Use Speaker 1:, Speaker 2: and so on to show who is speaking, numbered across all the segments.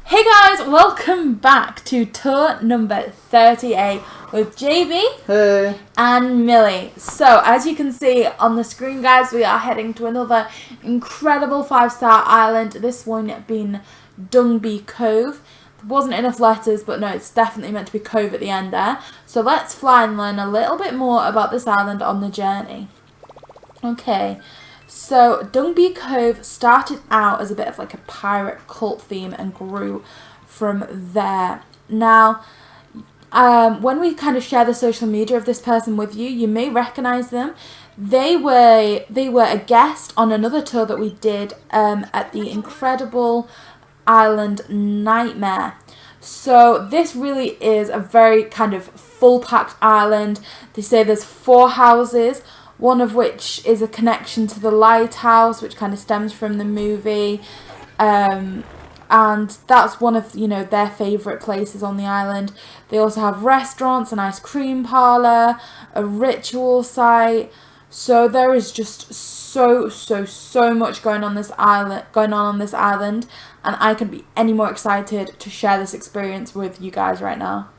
Speaker 1: Hey guys, welcome back to tour number 38 with JayBee
Speaker 2: Hey.
Speaker 1: and Millie. So, as you can see on the screen, guys, we are heading to another incredible 5-star island. This one being Dunby Cove. There wasn't enough letters, but no, it's definitely meant to be Cove at the end there. So let's fly and learn a little bit more about this island on the journey. Okay. So, Dunby Cove started out as a bit of like a pirate cult theme and grew from there. Now, when we kind of share the social media of this person with you, you may recognize them. They were a guest on another tour that we did at the incredible island Nightmare. So, this really is a very kind of full-packed island. They say there's 4 houses, one of which is a connection to the Lighthouse, which kind of stems from the movie. And that's one of, their favourite places on the island. They also have restaurants, an ice cream parlour, a ritual site. So there is just so much going on this island, and I couldn't be any more excited to share this experience with you guys right now.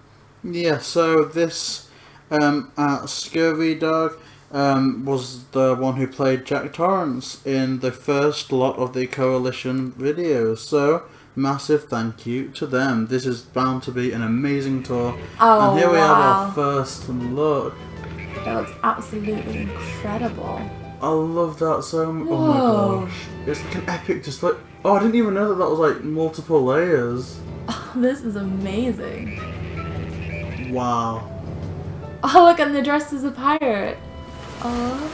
Speaker 2: Yeah, so this Scurvy Dog was the one who played Jack Torrance in the first lot of the Coalition videos. So, massive thank you to them. This is bound to be an amazing tour.
Speaker 1: Oh,
Speaker 2: and here we have
Speaker 1: wow.
Speaker 2: our first look.
Speaker 1: It looks absolutely incredible.
Speaker 2: I love that so much. Oh
Speaker 1: Whoa.
Speaker 2: my gosh. It's like an epic, just like... Oh, I didn't even know that was like multiple layers.
Speaker 1: Oh, this is amazing.
Speaker 2: Wow.
Speaker 1: Oh, look, and they're dressed as a pirate. Oh.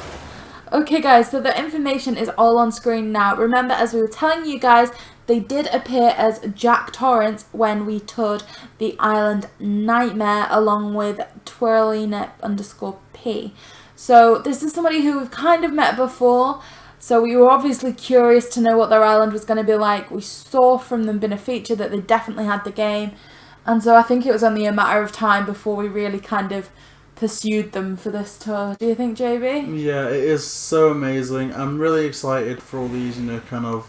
Speaker 1: Okay, guys, so the information is all on screen now. Remember, as we were telling you guys, they did appear as Jack Torrance when we toured the island Nightmare along with twirlynip_p. So this is somebody who we've kind of met before. So we were obviously curious to know what their island was going to be like. We saw from them being a feature that they definitely had the game. And so I think it was only a matter of time before we really kind of pursued them for this tour. Do you think, JayBee?
Speaker 2: Yeah, it is so amazing. I'm really excited for all these, kind of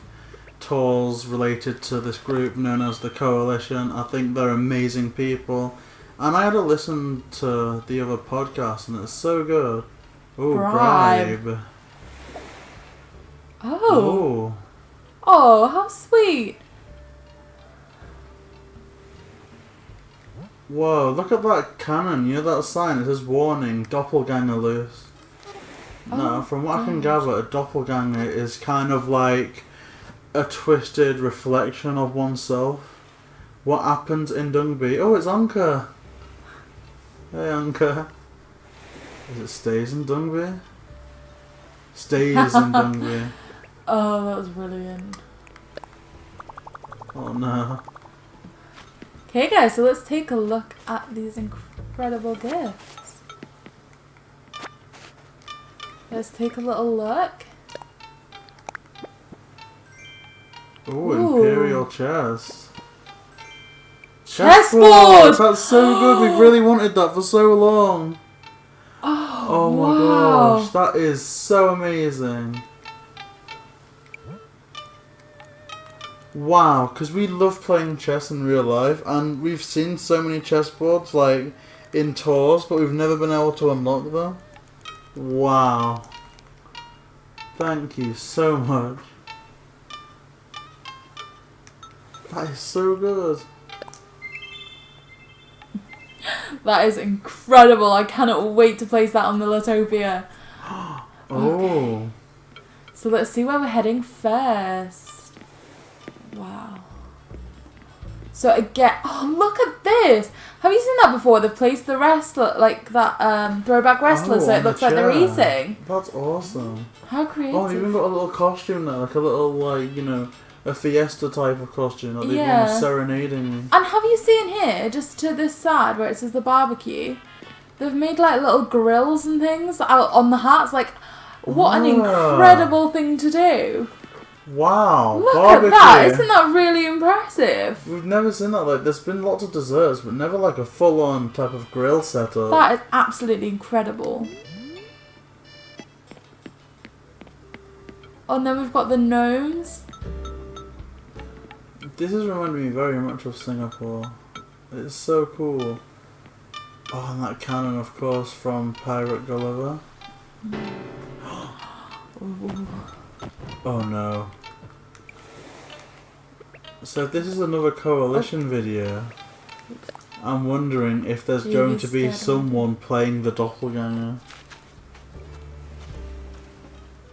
Speaker 2: tours related to this group known as the Coalition. I think they're amazing people. And I had to listen to the other podcast and it's so good. Oh, Bribe.
Speaker 1: Oh. Oh, how sweet.
Speaker 2: Whoa, look at that cannon. You know that sign? It says warning, doppelganger loose. No, from what I can gather, a doppelganger is kind of like a twisted reflection of oneself. What happens in Dunby? Oh, it's Anka. Hey, Anka. Is it stays in Dunby? Stays in Dunby.
Speaker 1: Oh, that was brilliant.
Speaker 2: Oh no.
Speaker 1: Okay, guys, so let's take a look at these incredible gifts. Let's take a little look.
Speaker 2: Ooh, Imperial chest.
Speaker 1: Chessboard!
Speaker 2: That's so good. We've really wanted that for so long. Oh my gosh, that is so amazing. Wow, because we love playing chess in real life, and we've seen so many chessboards like in tours, but we've never been able to unlock them. Wow. Thank you so much. That is so good.
Speaker 1: That is incredible. I cannot wait to place that on the Litopia.
Speaker 2: Oh.
Speaker 1: Okay. So let's see where we're heading first. Wow. So again, oh, look at this. Have you seen that before? They've placed the wrestler, like that throwback wrestler, so it looks like they're eating.
Speaker 2: That's awesome.
Speaker 1: How creative.
Speaker 2: Oh, you've even got a little costume there, like a little, like, a fiesta type of costume, like the one serenading me.
Speaker 1: And have you seen here, just to this side where it says the barbecue, they've made like little grills and things out on the hats. Like, what an incredible thing to do.
Speaker 2: Wow,
Speaker 1: look
Speaker 2: barbecue.
Speaker 1: At that, isn't that really impressive?
Speaker 2: We've never seen that. Like, there's been lots of desserts, but never like a full-on type of grill setup.
Speaker 1: That is absolutely incredible. Oh, and then we've got the gnomes.
Speaker 2: This is reminding me very much of Singapore. It's so cool. Oh, and that cannon, of course, from Pirate Gulliver. Oh no. So this is another coalition video. I'm wondering if there's going to be someone playing the doppelganger.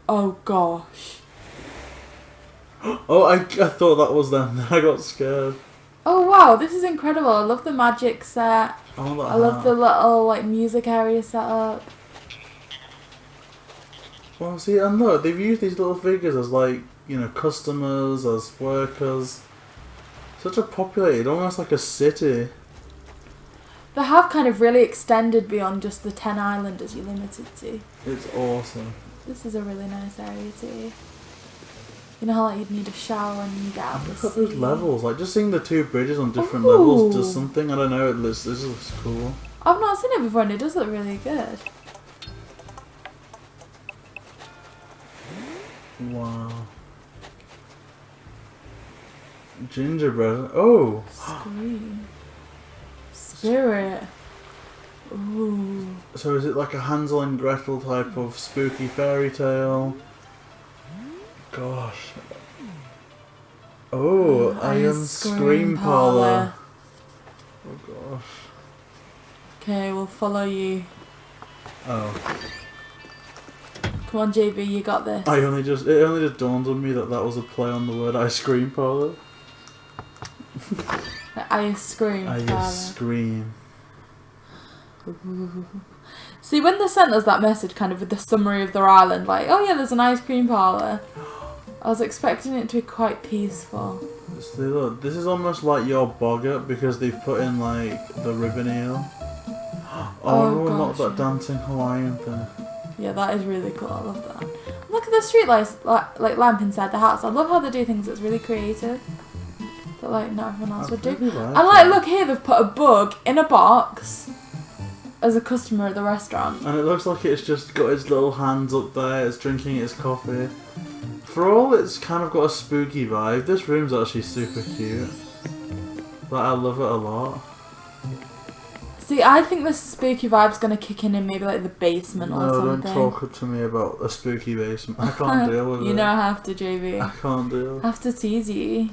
Speaker 1: Oh gosh.
Speaker 2: Oh, I thought that was them. Then I got scared.
Speaker 1: Oh wow, this is incredible. I love the magic set.
Speaker 2: I
Speaker 1: love the little like music area set up.
Speaker 2: Well, see, and look, they've used these little figures as like, you know, customers, as workers. Such a populated, almost like a city.
Speaker 1: They have kind of really extended beyond just the 10 islanders you're limited to.
Speaker 2: It's awesome.
Speaker 1: This is a really nice area too. You know how like you'd need a shower when you get out of the sea.
Speaker 2: Look at those levels, like just seeing the two bridges on different levels does something, I don't know, this looks cool.
Speaker 1: I've not seen it before and it does look really good.
Speaker 2: Wow. Gingerbread. Oh!
Speaker 1: Scream. Spirit. Ooh.
Speaker 2: So is it like a Hansel and Gretel type of spooky fairy tale? Gosh. Oh, Iron Scream Parlour. Oh gosh.
Speaker 1: Okay, we'll follow you.
Speaker 2: Oh.
Speaker 1: Come on, JayBee, you got this.
Speaker 2: It only just dawned on me that was a play on the word ice cream parlour.
Speaker 1: Ice cream parlour.
Speaker 2: Ice cream.
Speaker 1: See, when they sent us that message kind of with the summary of their island, like, oh yeah, there's an ice cream parlour, I was expecting it to be quite peaceful.
Speaker 2: See, look, this is almost like your boggart because they've put in like the ribbon eel. Oh, not that dancing Hawaiian thing.
Speaker 1: Yeah, that is really cool. I love that. Look at the street lights, like lamp inside the house. I love how they do things that's really creative. That like not everyone else would do. And like, look here, they've put a bug in a box as a customer at the restaurant.
Speaker 2: And it looks like it's just got its little hands up there. It's drinking its coffee. For all it's kind of got a spooky vibe, this room's actually super cute. Like, I love it a lot.
Speaker 1: See, I think the spooky vibe's gonna kick in maybe like the basement or something.
Speaker 2: No, don't talk to me about a spooky basement. I can't deal with it.
Speaker 1: You don't have to, JayBee.
Speaker 2: I can't deal.
Speaker 1: I have to tease you.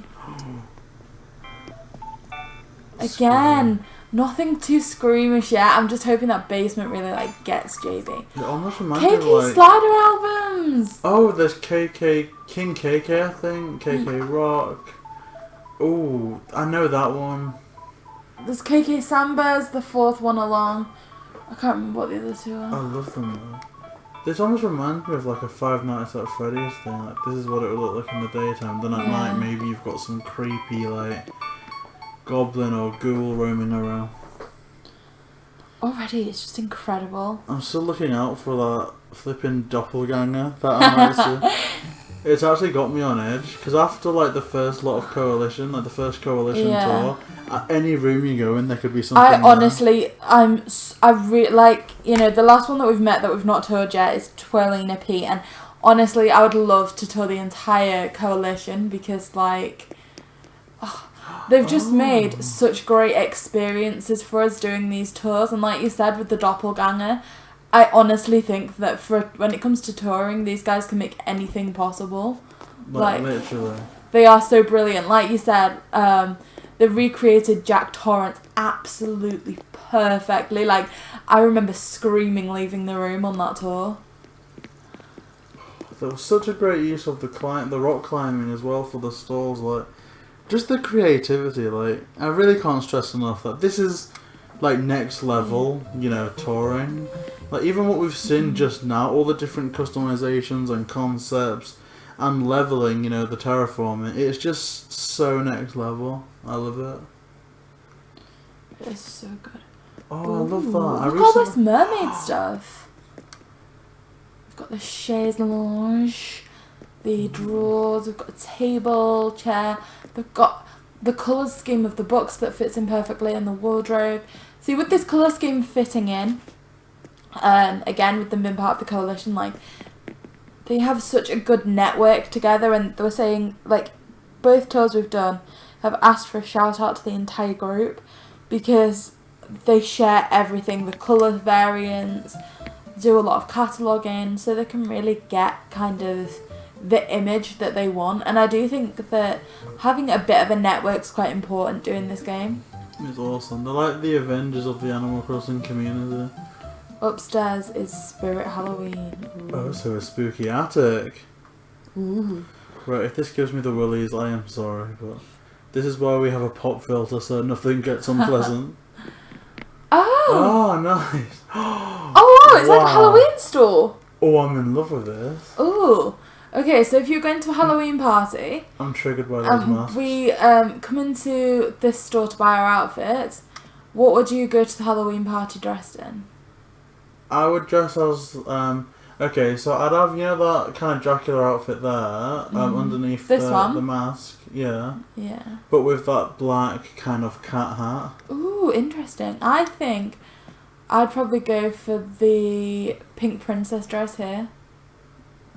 Speaker 1: Again, nothing too screamish yet. I'm just hoping that basement really like gets JayBee.
Speaker 2: It almost reminds me of
Speaker 1: KK
Speaker 2: like...
Speaker 1: Slider albums!
Speaker 2: Oh, there's King KK, I think. KK Rock. Oh, I know that one.
Speaker 1: There's KK Samba's the fourth one along. I can't remember what the other two are.
Speaker 2: I love them though. This almost reminds me of like a Five Nights at Freddy's thing. Like, this is what it would look like in the daytime. Then at night, maybe you've got some creepy like goblin or ghoul roaming around.
Speaker 1: Already, it's just incredible.
Speaker 2: I'm still looking out for that flipping doppelganger that I might see. It's actually got me on edge because after like the first lot of coalition, like the first coalition tour, at any room you go in, there could be something.
Speaker 1: I really like, you know, the last one that we've met that we've not toured yet is Twirling Nippy, and honestly, I would love to tour the entire coalition because like, they've just made such great experiences for us doing these tours, and like you said with the doppelganger, I honestly think that when it comes to touring, these guys can make anything possible.
Speaker 2: Like literally.
Speaker 1: They are so brilliant. Like you said, they recreated Jack Torrance absolutely perfectly. Like, I remember screaming leaving the room on that tour.
Speaker 2: There was such a great use of the rock climbing as well for the stalls. Like, just the creativity. Like, I really can't stress enough that this is like next level, you know, touring. Like, even what we've seen just now, all the different customizations and concepts and leveling, you know, the terraforming, it's just so next level. I love it.
Speaker 1: It's so good.
Speaker 2: Oh, I love that.
Speaker 1: Look at all this mermaid stuff. We've got the chaise lounge, the drawers, we've got a table, chair. They've got the colour scheme of the books that fits in perfectly in the wardrobe. See, with this colour scheme fitting in, again, with them being part of the coalition, like, they have such a good network together, and they were saying, like, both tours we've done have asked for a shout out to the entire group because they share everything, the colour variants, do a lot of cataloguing, so they can really get kind of the image that they want. And I do think that having a bit of a network's quite important doing this game.
Speaker 2: It's awesome. They're like the Avengers of the Animal Crossing community.
Speaker 1: Upstairs is Spirit Halloween. Ooh.
Speaker 2: Oh, so a spooky attic.
Speaker 1: Ooh.
Speaker 2: Right, if this gives me the willies, I am sorry, but this is why we have a pop filter so nothing gets unpleasant.
Speaker 1: Oh!
Speaker 2: Oh, nice.
Speaker 1: Oh, wow, it's like a Halloween store.
Speaker 2: Oh, I'm in love with this.
Speaker 1: Ooh. Okay, so if you're going to a Halloween party...
Speaker 2: I'm triggered by those masks.
Speaker 1: We come into this store to buy our outfits. What would you go to the Halloween party dressed in?
Speaker 2: I would dress as... okay, so I'd have, you know, that kind of Dracula outfit there, underneath the mask. Yeah.
Speaker 1: Yeah.
Speaker 2: But with that black kind of cat hat.
Speaker 1: Ooh, interesting. I think I'd probably go for the pink princess dress here.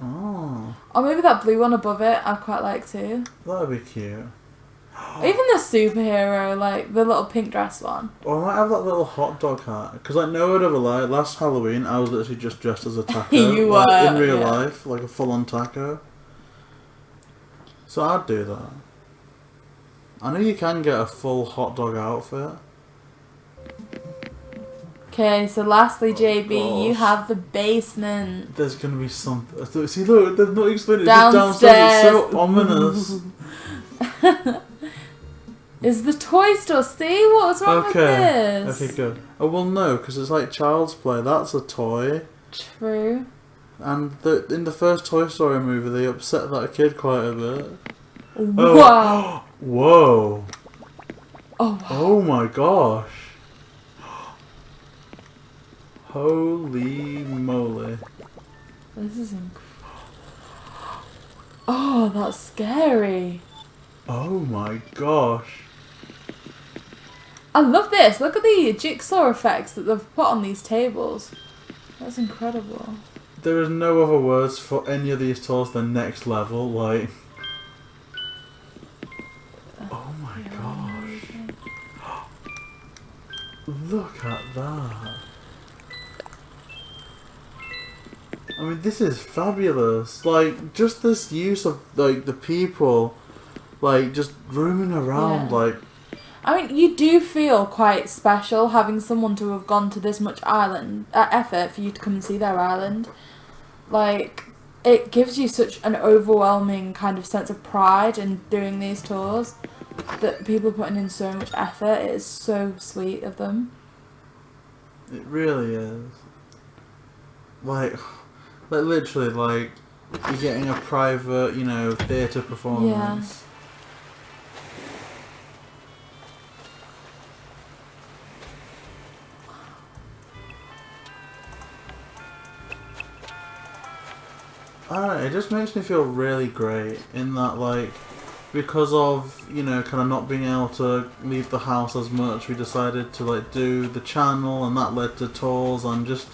Speaker 2: Oh.
Speaker 1: Or maybe that blue one above it, I'd quite like too.
Speaker 2: That'd be cute.
Speaker 1: Even the superhero, like the little pink dress one.
Speaker 2: Or I might have that little hot dog hat. Because like, no word of a lie, last Halloween I was literally just dressed as a taco.
Speaker 1: You
Speaker 2: like,
Speaker 1: were.
Speaker 2: In real life, like a full-on taco. So I'd do that. I know you can get a full hot dog outfit.
Speaker 1: Okay, so lastly, JayBee, you
Speaker 2: gosh.
Speaker 1: have the basement.
Speaker 2: There's gonna be something. See, look, they've not explained it.
Speaker 1: Downstairs.
Speaker 2: It's so ominous.
Speaker 1: Is the toy store? See what's wrong with this?
Speaker 2: Okay, good. Oh well, no, because it's like Child's Play. That's a toy.
Speaker 1: True.
Speaker 2: And in the first Toy Story movie, they upset that kid quite a bit.
Speaker 1: Wow.
Speaker 2: Oh. Whoa.
Speaker 1: Oh. Wow.
Speaker 2: Oh my gosh. Holy moly.
Speaker 1: This is Oh, that's scary.
Speaker 2: Oh my gosh.
Speaker 1: I love this. Look at the jigsaw effects that they've put on these tables. That's incredible.
Speaker 2: There is no other words for any of these toys than next level, like... Oh my gosh. Look at that. I mean, this is fabulous. Like, just this use of, like, the people, like, just roaming around, like...
Speaker 1: I mean, you do feel quite special having someone to have gone to this much effort for you to come and see their island. Like, it gives you such an overwhelming kind of sense of pride in doing these tours. That people are putting in so much effort. It is so sweet of them.
Speaker 2: It really is. Like literally, like, you're getting a private, you know, theatre performance. I don't know, it just makes me feel really great in that, like, because of, you know, kind of not being able to leave the house as much, we decided to, like, do the channel, and that led to tours, and just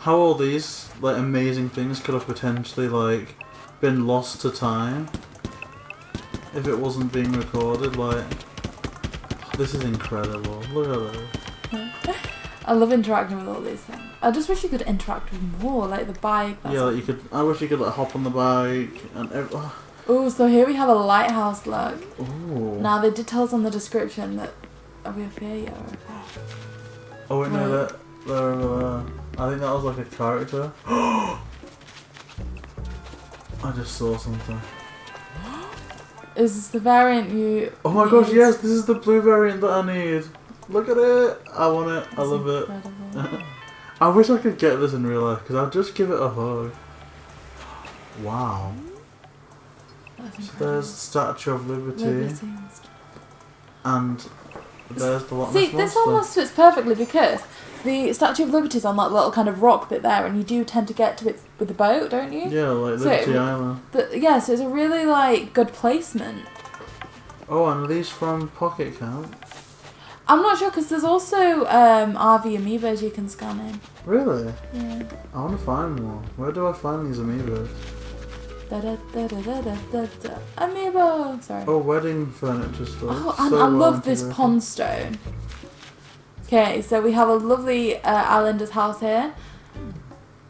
Speaker 2: how all these, like, amazing things could have potentially, like, been lost to time if it wasn't being recorded. Like, this is incredible. Look at this.
Speaker 1: I love interacting with all these things. I just wish you could interact with more, like the bike.
Speaker 2: Yeah, like you could. I wish you could, like, hop on the bike and.
Speaker 1: Oh, so here we have a lighthouse look.
Speaker 2: Ooh.
Speaker 1: Now they did tell us on the description that are we up here yet or up here?
Speaker 2: Oh wait, no, they're over there. I think that was like a character. I just saw something.
Speaker 1: Is this the variant you?
Speaker 2: Oh my gosh! Yes, this is the blue variant that I need. Look at it! I want it. I love it. I wish I could get this in real life because I'd just give it a hug. Wow. So there's the Statue of Liberty. And there's the Loch Ness
Speaker 1: See, this almost fits perfectly because the Statue of Liberty is on that little kind of rock bit there, and you do tend to get to it with the boat, don't you?
Speaker 2: Yeah, like Liberty Island.
Speaker 1: Yeah, so it's a really, like, good placement.
Speaker 2: Oh, and are these from Pocket Camp?
Speaker 1: I'm not sure because there's also RV amiibos you can scan in.
Speaker 2: Really?
Speaker 1: Yeah.
Speaker 2: I want to find one. Where do I find these amiibos?
Speaker 1: Amiibo! Sorry.
Speaker 2: Oh, wedding furniture stuff.
Speaker 1: Oh, and
Speaker 2: So
Speaker 1: I
Speaker 2: well
Speaker 1: love this
Speaker 2: integrated.
Speaker 1: pond stone. Okay, so we have a lovely islander's house here.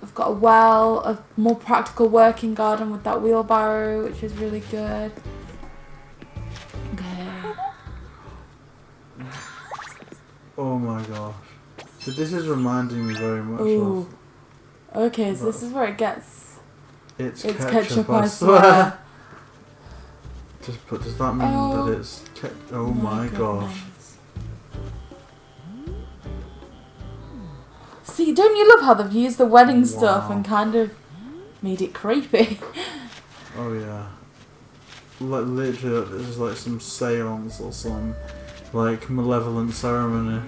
Speaker 1: We've got a well, a more practical working garden with that wheelbarrow, which is really good. Okay.
Speaker 2: Oh my gosh. So this is reminding me very much
Speaker 1: Ooh.
Speaker 2: of...
Speaker 1: Okay, so this is where it gets...
Speaker 2: It's
Speaker 1: ketchup,
Speaker 2: I
Speaker 1: I
Speaker 2: swear.
Speaker 1: swear.
Speaker 2: Does that mean that it's... Oh my gosh.
Speaker 1: goodness. See, don't you love how they've used the wedding stuff
Speaker 2: Wow.
Speaker 1: and kind of made it creepy?
Speaker 2: Oh yeah. Like literally, this is like some seance or some like malevolent ceremony.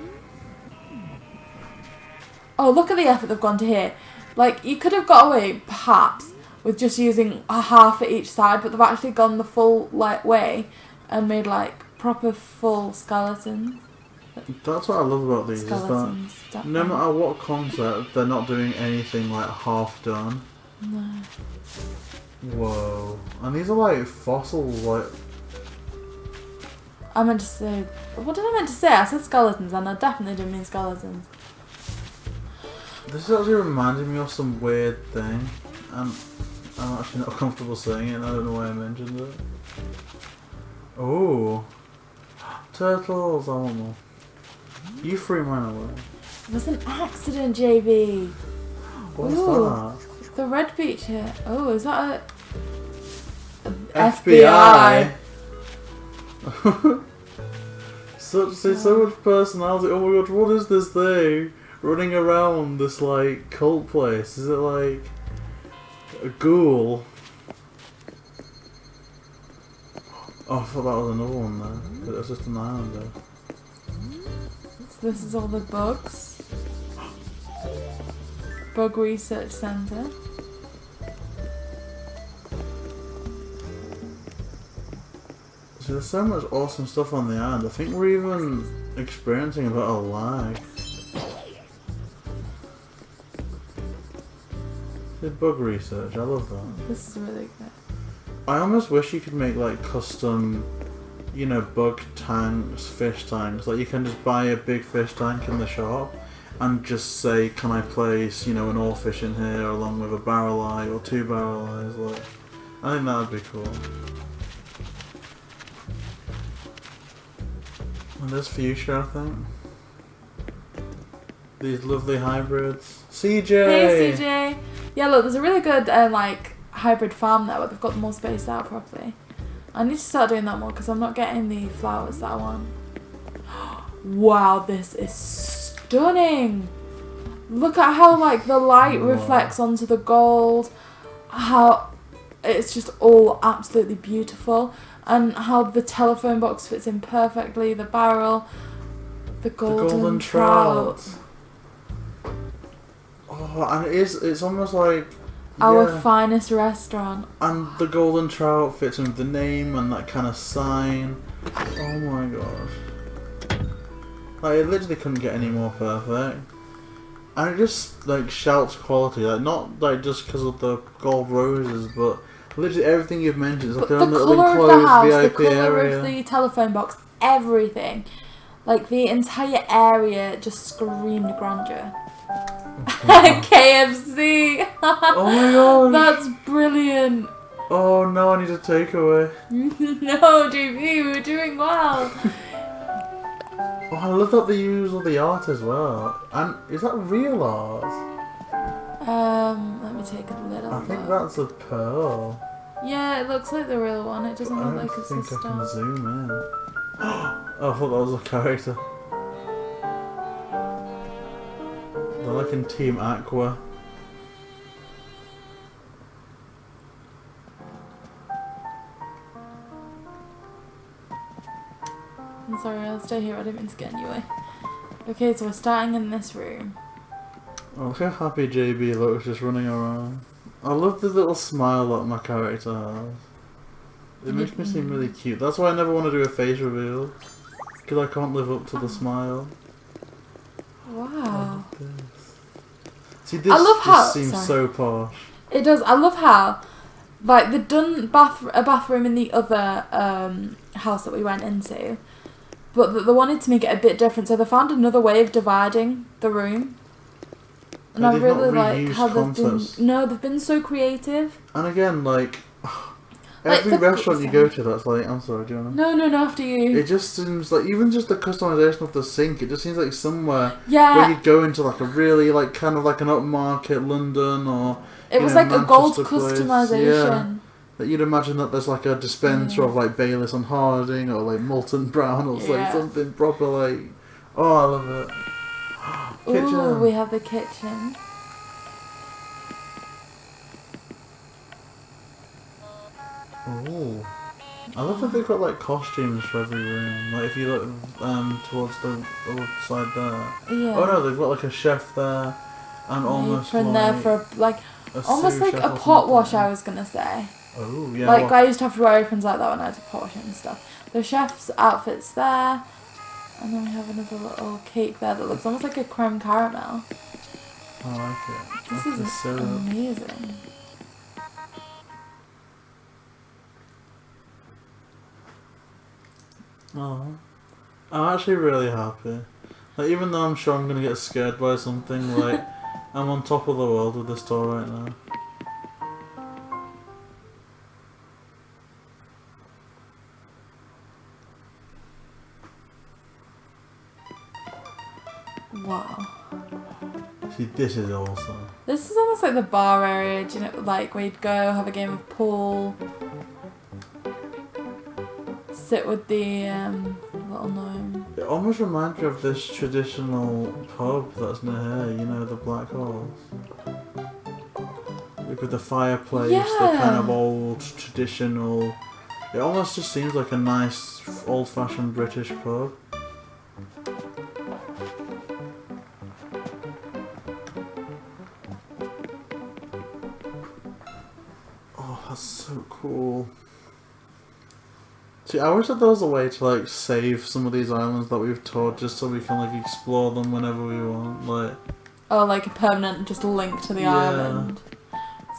Speaker 1: Oh, look at the effort they've gone to here. Like, you could have got away, perhaps, with just using a half at each side, but they've actually gone the full like way and made like proper full skeletons.
Speaker 2: That's what I love about these,
Speaker 1: Skeletons,
Speaker 2: is that
Speaker 1: definitely.
Speaker 2: no matter what concept, they're not doing anything like half done.
Speaker 1: No.
Speaker 2: Whoa. And these are like fossils, like...
Speaker 1: I meant to say... What did I meant to say? I said skeletons, and I definitely didn't mean skeletons.
Speaker 2: This is actually reminding me of some weird thing, and I'm actually not comfortable saying it, and I don't know why I mentioned it. Oh. Turtles, I want more. You threw mine away.
Speaker 1: It was an accident, JayBee.
Speaker 2: What's
Speaker 1: Ooh.
Speaker 2: that?
Speaker 1: The red beach here. Oh, is that a
Speaker 2: FBI. So much personality. Oh my god, what is this thing running around this like cult place? Is it like a ghoul? Oh, I thought that was another one there. But it was just an islander.
Speaker 1: So this is all the bugs. Bug Research Centre.
Speaker 2: So there's so much awesome stuff on the island. I think we're even experiencing a bit of lag. The bug research, I love that.
Speaker 1: This is really good.
Speaker 2: I almost wish you could make like custom, you know, bug tanks, fish tanks. Like you can just buy a big fish tank in the shop and just say, can I place, you know, an oarfish in here along with a barrel eye or 2 barrel eyes? Like, I think that would be cool. And there's fuchsia, I think. These lovely hybrids. CJ!
Speaker 1: Hey CJ! Yeah, look, there's a really good like hybrid farm there where they've got them all spaced out properly. I need to start doing that more because I'm not getting the flowers that I want. Wow, this is stunning! Look at how like the light reflects onto the gold. How it's just all absolutely beautiful. And how the telephone box fits in perfectly. The barrel. The golden trout.
Speaker 2: Oh, and it's almost like...
Speaker 1: Our finest restaurant.
Speaker 2: And the golden trout fits in with the name and that kind of sign. Oh my gosh. Like, it literally couldn't get any more perfect. And it just, like, shouts quality. Like, not, like, just because of the gold roses, but literally everything you've mentioned is like
Speaker 1: But
Speaker 2: a
Speaker 1: the
Speaker 2: little
Speaker 1: colour of
Speaker 2: enclosed
Speaker 1: the house,
Speaker 2: VIP
Speaker 1: the colour
Speaker 2: area.
Speaker 1: of the telephone box, everything. Like, the entire area just screamed grandeur. KFC!
Speaker 2: Oh my god!
Speaker 1: That's brilliant!
Speaker 2: Oh no, I need a takeaway.
Speaker 1: No, JayBee, we're doing well.
Speaker 2: Oh, I love that they use all the art as well. And is that real art?
Speaker 1: Let me take a little
Speaker 2: I think
Speaker 1: look.
Speaker 2: that's a pearl.
Speaker 1: Yeah, it looks like the real one. It doesn't
Speaker 2: I
Speaker 1: look
Speaker 2: don't
Speaker 1: like it's a
Speaker 2: think I can
Speaker 1: star.
Speaker 2: zoom in. Oh, I thought that was a character. They're like in Team Aqua.
Speaker 1: I'm sorry, I'll stay here. I didn't mean to get in your way. Okay, so we're starting in this room.
Speaker 2: Oh, look how happy JayBee looks just running around. I love the little smile that my character has. It makes me seem really cute. That's why I never want to do a face reveal. Because I can't live up to the smile.
Speaker 1: Wow.
Speaker 2: See, this
Speaker 1: I love how-
Speaker 2: seems
Speaker 1: sorry.
Speaker 2: so posh.
Speaker 1: It does. I love how Like, they'd done a bathroom in the other house that we went into, but they wanted to make it a bit different, so they found another way of dividing the room. And I really like how they've been so creative.
Speaker 2: And again, like every restaurant you go to, that's like, I'm sorry, do you want to?
Speaker 1: No, after you.
Speaker 2: It just seems like, even just the customization of the sink, it just seems like somewhere
Speaker 1: Yeah.
Speaker 2: where you go into like a really like kind of like an upmarket London or
Speaker 1: it was like a gold customization.
Speaker 2: Yeah. That you'd imagine that there's like a dispenser of like Baileys and Harding or like Molten Brown or like something proper like. Oh, I love it. Kitchen.
Speaker 1: Ooh, we have the kitchen.
Speaker 2: Oh, I love that they've got like costumes for every room. Like if you look towards the other side there.
Speaker 1: Yeah.
Speaker 2: Oh no, they've got like a chef there, and almost like
Speaker 1: there for like almost like a pot wash. I was gonna say.
Speaker 2: Oh yeah.
Speaker 1: Like I used to have to wear aprons like that when I had to pot wash and stuff. The chef's outfit's there, and then we have another little cake there that looks almost like a creme caramel.
Speaker 2: I like it.
Speaker 1: This is amazing.
Speaker 2: Oh, I'm actually really happy. Like, even though I'm sure I'm gonna get scared by something, like, I'm on top of the world with this tour right now.
Speaker 1: Wow.
Speaker 2: See, this is awesome.
Speaker 1: This is almost like the bar area, do you know, like where you'd go, have a game of pool, sit with the little gnome.
Speaker 2: It almost reminds me of this traditional pub that's near here, you know, the Black Horse. With the fireplace, the kind of old, traditional... It almost just seems like a nice, old-fashioned British pub. Oh, that's so cool. See, I wish that there was a way to like save some of these islands that we've toured just so we can like explore them whenever we want. Like,
Speaker 1: oh, like a permanent just link to the island.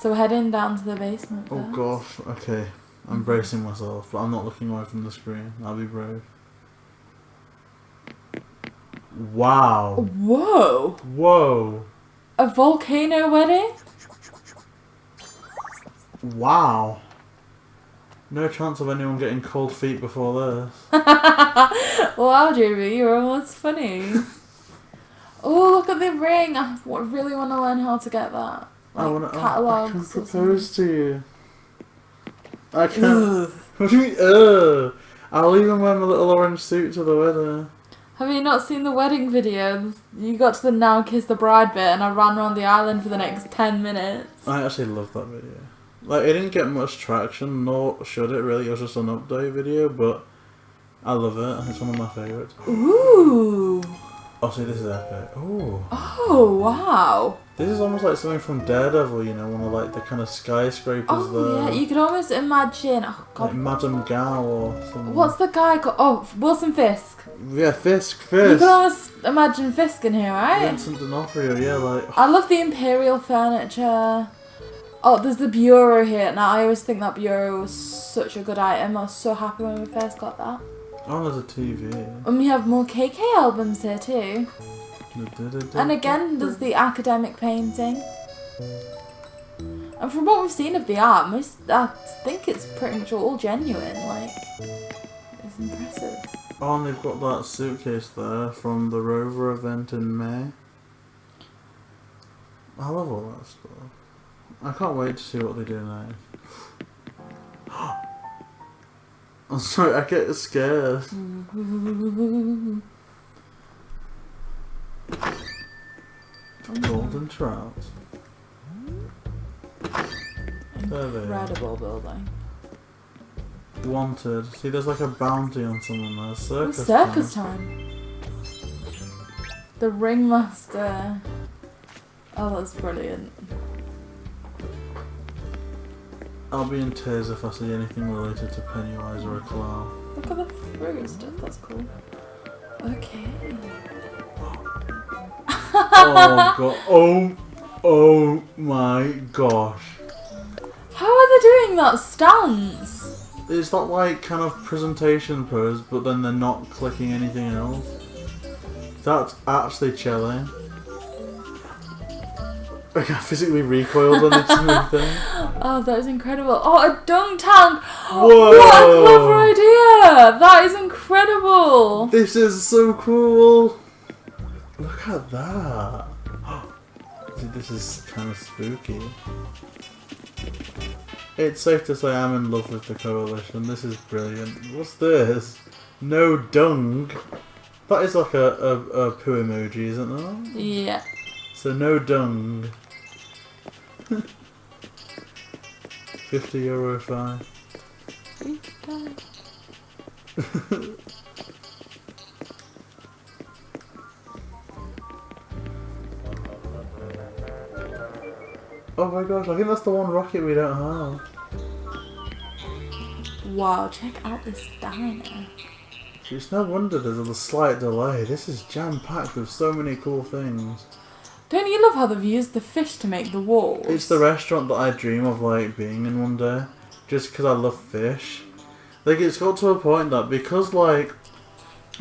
Speaker 1: So we're heading down to the basement first.
Speaker 2: Oh gosh, okay. I'm bracing myself, but I'm not looking away from the screen. I'll be brave. Wow.
Speaker 1: Whoa.
Speaker 2: Whoa.
Speaker 1: A volcano wedding?
Speaker 2: Wow. No chance of anyone getting cold feet before this.
Speaker 1: Wow, JayBee, you're almost funny. Oh, look at the ring. I really want to learn how to get that. Like,
Speaker 2: I can propose to you. I can. What do you mean, I'll even wear my little orange suit to the wedding.
Speaker 1: Have you not seen the wedding video? You got to the now kiss the bride bit and I ran around the island for the next 10 minutes.
Speaker 2: I actually love that video. Like, it didn't get much traction, nor should it really. It was just an update video, but I love it. It's one of my favourites.
Speaker 1: Ooh.
Speaker 2: Oh, see, this is epic. Ooh.
Speaker 1: Oh, wow.
Speaker 2: This is almost like something from Daredevil, you know, one of like the kind of skyscrapers there.
Speaker 1: Oh, yeah, you could almost imagine. Oh, God.
Speaker 2: Like Madame Gao or something.
Speaker 1: What's the guy called? Oh, Wilson Fisk.
Speaker 2: Yeah, Fisk.
Speaker 1: You can almost imagine Fisk in here, right?
Speaker 2: Vincent D'Onofrio, yeah, like...
Speaker 1: I love the Imperial furniture. Oh, there's the bureau here. Now, I always think that bureau was such a good item. I was so happy when we first got that.
Speaker 2: Oh, there's a TV.
Speaker 1: And we have more KK albums here too. And again, there's the academic painting. And from what we've seen of the art, I think it's pretty much all genuine. Like, it's impressive.
Speaker 2: Oh, and they've got that suitcase there from the Rover event in May. I love all that stuff. I can't wait to see what they do next. I'm sorry, I get scared. Golden trout.
Speaker 1: Incredible building.
Speaker 2: Wanted. See, there's like a bounty on someone there.
Speaker 1: Circus time. The Ringmaster. Oh, that's brilliant.
Speaker 2: I'll be in tears if I see anything related to Pennywise or a clown.
Speaker 1: Look at the fruit stuff, that's cool. Okay.
Speaker 2: Oh god. Oh my gosh.
Speaker 1: How are they they doing that stance?
Speaker 2: It's that like kind of presentation pose, but then they're not clicking anything else. That's actually chilling. Like I physically recoiled on its smooth thing.
Speaker 1: Oh, that is incredible. Oh, a dunk tank!
Speaker 2: Whoa!
Speaker 1: What a clever idea! That is incredible!
Speaker 2: This is so cool! Look at that! This is kind of spooky. It's safe to say I'm in love with the coalition. This is brilliant. What's this? No dung. That is like a poo emoji, isn't it?
Speaker 1: Yeah.
Speaker 2: So no dung. €50 fine. Oh my gosh, I think that's the one rocket we don't have.
Speaker 1: Wow, check out this diner.
Speaker 2: It's no wonder there's a slight delay. This is jam-packed with so many cool things.
Speaker 1: Don't you love how they've used the fish to make the walls?
Speaker 2: It's the restaurant that I dream of like being in one day. Just because I love fish. Like it's got to a point that because like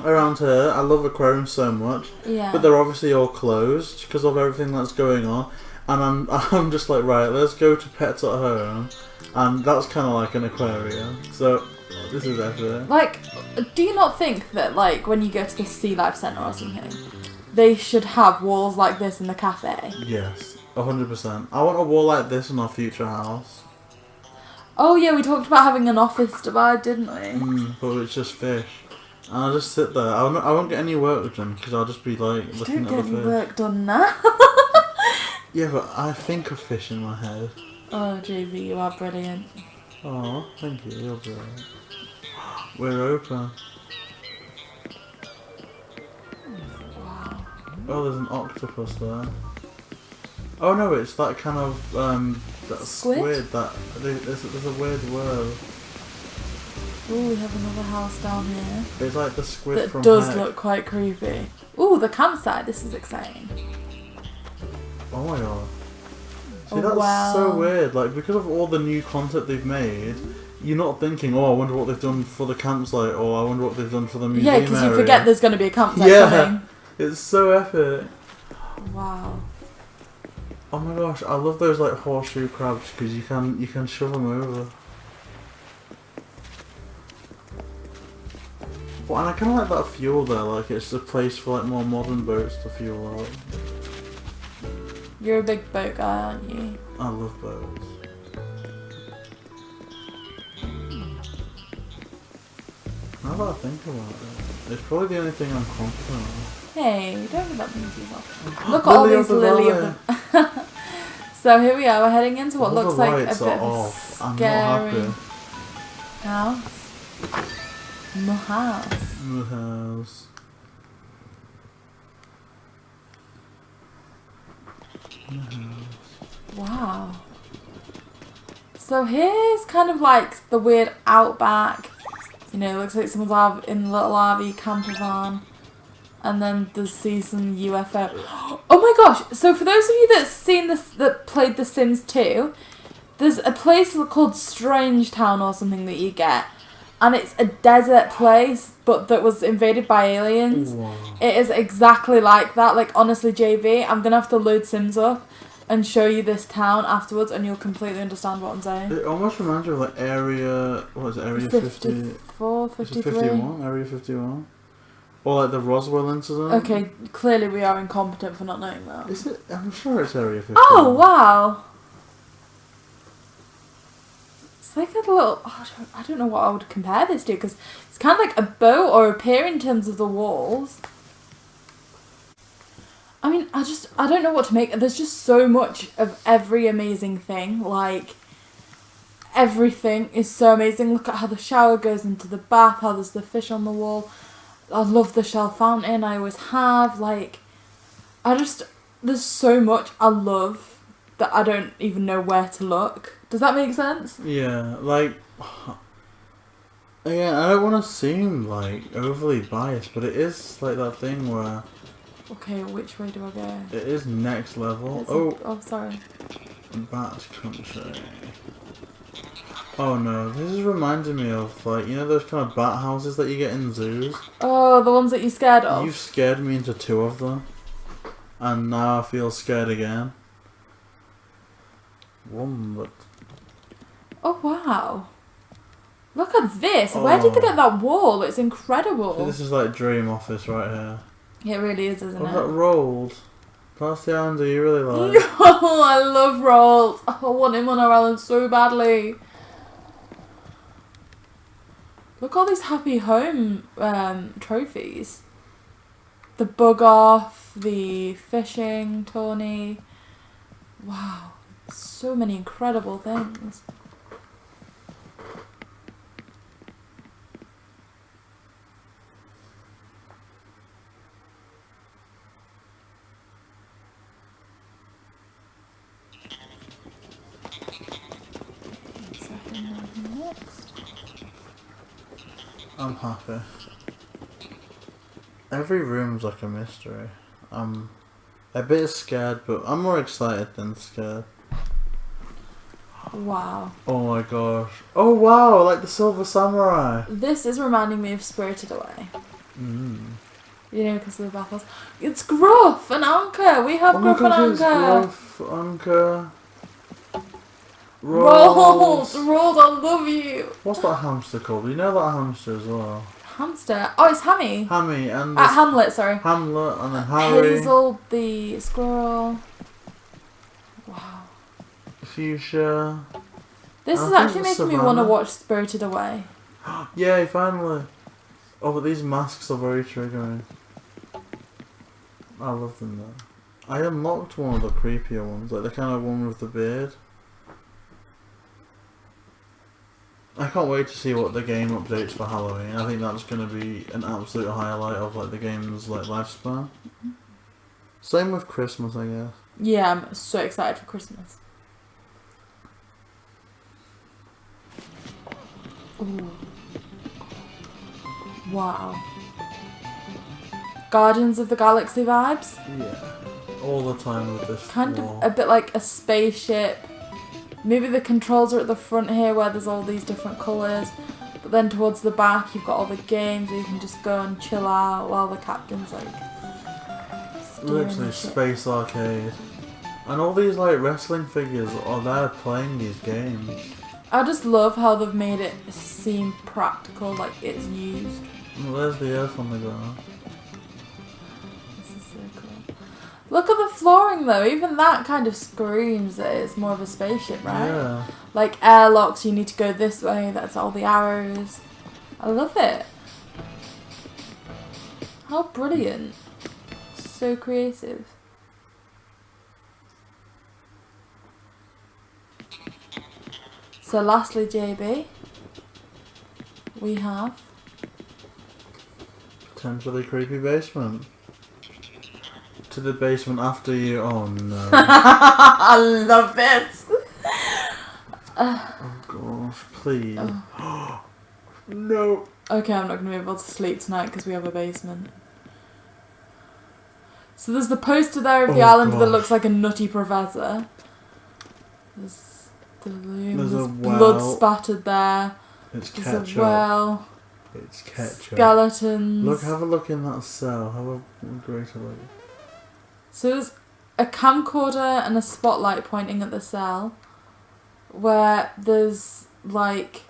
Speaker 2: around here I love aquariums so much.
Speaker 1: Yeah.
Speaker 2: But they're obviously all closed because of everything that's going on. And I'm just like, right, let's go to Pets at Home. And that's kind of like an aquarium. So this is epic.
Speaker 1: Like, do you not think that like when you go to the Sea Life Centre or something, they should have walls like this in the cafe?
Speaker 2: Yes, 100%. I want a wall like this in our future house.
Speaker 1: Oh yeah, we talked about having an office divide, didn't we?
Speaker 2: But it's just fish. And I'll just sit there. I won't get any work done because I'll just be like looking
Speaker 1: Don't
Speaker 2: at
Speaker 1: get
Speaker 2: the
Speaker 1: any
Speaker 2: fish.
Speaker 1: work done now.
Speaker 2: Yeah, but I think of fish in my head.
Speaker 1: Oh, JayBee, you are brilliant.
Speaker 2: Oh, thank you. You're brilliant. We're open.
Speaker 1: Wow.
Speaker 2: Oh, there's an octopus there. Oh no, it's that kind of that squid. That there's a weird word.
Speaker 1: Ooh, we have another house down here.
Speaker 2: It's like the squid
Speaker 1: That
Speaker 2: from
Speaker 1: does
Speaker 2: Heck.
Speaker 1: look quite creepy. Ooh, the campsite. This is exciting.
Speaker 2: Oh my god. See,
Speaker 1: Oh,
Speaker 2: that's
Speaker 1: wow.
Speaker 2: so weird. Like, because of all the new content they've made, you're not thinking, oh, I wonder what they've done for the campsite, or I wonder what they've done for the museum
Speaker 1: Yeah, because you
Speaker 2: area.
Speaker 1: forget there's going to be a campsite coming.
Speaker 2: It's so epic.
Speaker 1: Wow.
Speaker 2: Oh my gosh, I love those like horseshoe crabs because you can shove them over. Well, and I kind of like that fuel there. Like, it's a place for like more modern boats to fuel up.
Speaker 1: You're a big boat guy, aren't you?
Speaker 2: I love boats. Now that I think about it, it's probably the only thing I'm confident of.
Speaker 1: Hey, don't give that means yourself. Look at all these lily of them. So here we are, we're heading into what
Speaker 2: All
Speaker 1: looks
Speaker 2: the
Speaker 1: like a
Speaker 2: lights
Speaker 1: bit
Speaker 2: are
Speaker 1: of a
Speaker 2: off. I'm
Speaker 1: scary
Speaker 2: not happy.
Speaker 1: house. My house.
Speaker 2: The house.
Speaker 1: Wow. So here's kind of like the weird outback. You know, looks like someone's in a little RV camper van. And then there's some UFO. Oh my gosh! So for those of you that's seen this, that played The Sims 2, there's a place called Strange Town or something that you get. And it's a desert place, but that was invaded by aliens.
Speaker 2: Wow.
Speaker 1: It is exactly like that. Like, honestly, JayBee, I'm going to have to load Sims up and show you this town afterwards, and you'll completely understand what I'm saying.
Speaker 2: It almost reminds me of like area, what is it, area 50?
Speaker 1: 54, 53?
Speaker 2: 51? Area 51? Or like the Roswell incident?
Speaker 1: Okay, clearly we are incompetent for not knowing that.
Speaker 2: Is it? I'm sure it's area 51.
Speaker 1: Oh, wow! It's like a little... Oh, I don't know what I would compare this to, because it's kind of like a boat or a pier in terms of the walls. I mean, I don't know what to make. There's just so much of every amazing thing. Like, everything is so amazing. Look at how the shower goes into the bath, how there's the fish on the wall. I love the shell fountain, I always have. Like, there's so much I love that I don't even know where to look. Does that make sense?
Speaker 2: Yeah, like... Again, I don't want to seem like overly biased, but it is like that thing where...
Speaker 1: Okay, which way do I go?
Speaker 2: It is next level.
Speaker 1: Oh, sorry.
Speaker 2: Bat country. Oh no, this is reminding me of, like, you know those kind of bat houses that you get in zoos?
Speaker 1: Oh, the ones that you're scared of?
Speaker 2: You've scared me into 2 of them. And now I feel scared again. One, but...
Speaker 1: Oh, wow. Look at this. Where did they get that wall? It's incredible.
Speaker 2: So this is like dream office right here.
Speaker 1: It really is, isn't it?
Speaker 2: That rolled. That's the island you really like.
Speaker 1: Oh, I love Rolls. Oh, I want him on our island so badly. Look, all these happy home trophies. The bug off, the fishing tourney. Wow, so many incredible things.
Speaker 2: I'm happy. Every room's like a mystery. I'm a bit scared, but I'm more excited than scared.
Speaker 1: Wow.
Speaker 2: Oh my gosh. Oh wow, like the Silver Samurai.
Speaker 1: This is reminding me of Spirited Away.
Speaker 2: Mm.
Speaker 1: You know, because of the battles. It's Gruff and Anka. We have Gruff and Anka.
Speaker 2: Gruff, Anka.
Speaker 1: Rolls, I love you.
Speaker 2: What's that hamster called? You know that hamster as well.
Speaker 1: Hamster. Oh, it's Hammy.
Speaker 2: Hammy and
Speaker 1: Hamlet. Sorry.
Speaker 2: Hamlet and then Harry.
Speaker 1: Hazel the squirrel. Wow.
Speaker 2: Fuchsia.
Speaker 1: This is actually making me want to watch Spirited Away.
Speaker 2: Yay! Finally. Oh, but these masks are very triggering. I love them though. I unlocked one of the creepier ones, like the kind of one with the beard. I can't wait to see what the game updates for Halloween. I think that's going to be an absolute highlight of like the game's like lifespan. Same with Christmas, I guess.
Speaker 1: Yeah, I'm so excited for Christmas. Ooh. Wow. Guardians of the Galaxy vibes?
Speaker 2: Yeah. All the time with this
Speaker 1: Kind
Speaker 2: wall.
Speaker 1: of a bit like a spaceship. Maybe the controls are at the front here where there's all these different colours. But then towards the back you've got all the games where you can just go and chill out while the captain's like...
Speaker 2: Literally Space Arcade. And all these like wrestling figures are there playing these games.
Speaker 1: I just love how they've made it seem practical, like it's used.
Speaker 2: Well, there's the Earth on the ground.
Speaker 1: This is so cool. Look at the flooring though, even that kind of screams that it's more of a spaceship, right?
Speaker 2: Yeah.
Speaker 1: Like airlocks, you need to go this way, that's all the arrows. I love it. How brilliant. So creative. So lastly, JayBee, we have...
Speaker 2: Potentially creepy basement. To the basement after you. Oh no.
Speaker 1: I love this.
Speaker 2: Oh gosh, please. Oh. No.
Speaker 1: Okay, I'm not going to be able to sleep tonight because we have a basement. So there's the poster there of the island that looks like a nutty professor. There's the room, there's
Speaker 2: a
Speaker 1: blood
Speaker 2: well.
Speaker 1: spattered there.
Speaker 2: It's
Speaker 1: There's
Speaker 2: ketchup.
Speaker 1: a well.
Speaker 2: It's ketchup.
Speaker 1: Skeletons.
Speaker 2: Look, have a look in that cell. Have a greater look.
Speaker 1: So there's a camcorder and a spotlight pointing at the cell, where there's like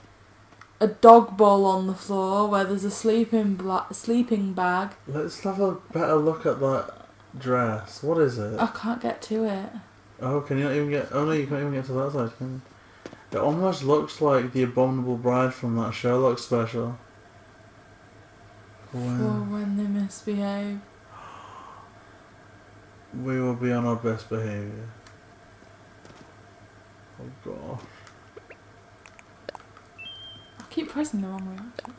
Speaker 1: a dog bowl on the floor, where there's a sleeping bag.
Speaker 2: Let's have a better look at that dress. What is it?
Speaker 1: I can't get to it.
Speaker 2: Oh, can you not even get... Oh no, you can't even get to that side, can you? It almost looks like the Abominable Bride from that Sherlock special.
Speaker 1: For when they misbehave.
Speaker 2: We will be on our best behaviour. Oh gosh.
Speaker 1: I keep pressing the wrong way, actually.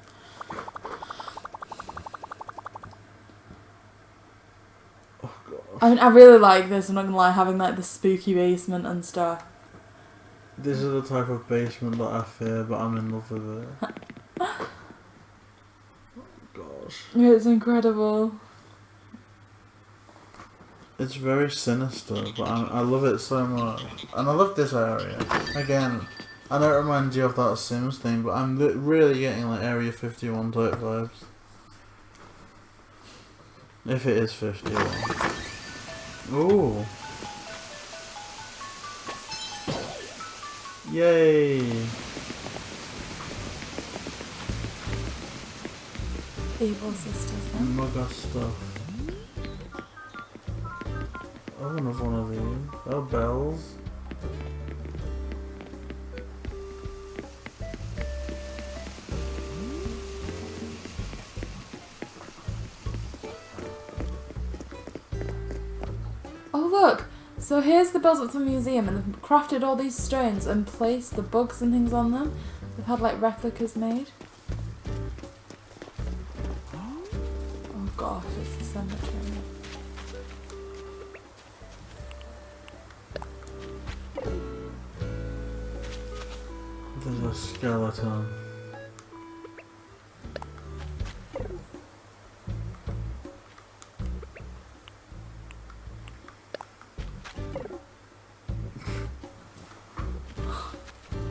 Speaker 2: Oh gosh.
Speaker 1: I mean, I really like this, I'm not gonna lie, having like the spooky basement and stuff.
Speaker 2: This is the type of basement that I fear, but I'm in love with it. Oh gosh.
Speaker 1: It's incredible.
Speaker 2: It's very sinister, but I love it so much. And I love this area. Again, I know it reminds you of that Sims thing, but I'm really getting like Area 51 type vibes. If it is 51. Ooh. Yay.
Speaker 1: Evil sisters then.
Speaker 2: Mugger stuff. Oh, another one of these. Oh, bells.
Speaker 1: Oh look! So here's the bells at the museum, and they've crafted all these stones and placed the bugs and things on them. They've had like replicas made. Oh gosh, it's a cemetery.
Speaker 2: There's a skeleton.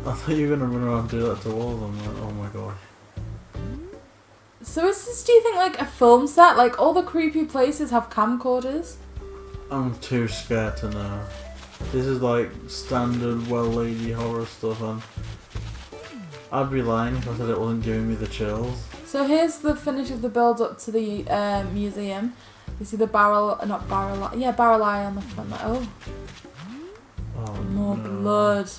Speaker 2: I thought you were gonna run around and do that to all of them. Like, oh my gosh.
Speaker 1: So is this, do you think, like a film set? Like all the creepy places have camcorders?
Speaker 2: I'm too scared to know. This is like standard well lady horror stuff, and I'd be lying if I said it wasn't giving me the chills.
Speaker 1: So here's the finish of the build up to the museum. You see the barrel eye on the front. Like, oh more
Speaker 2: no.
Speaker 1: blood.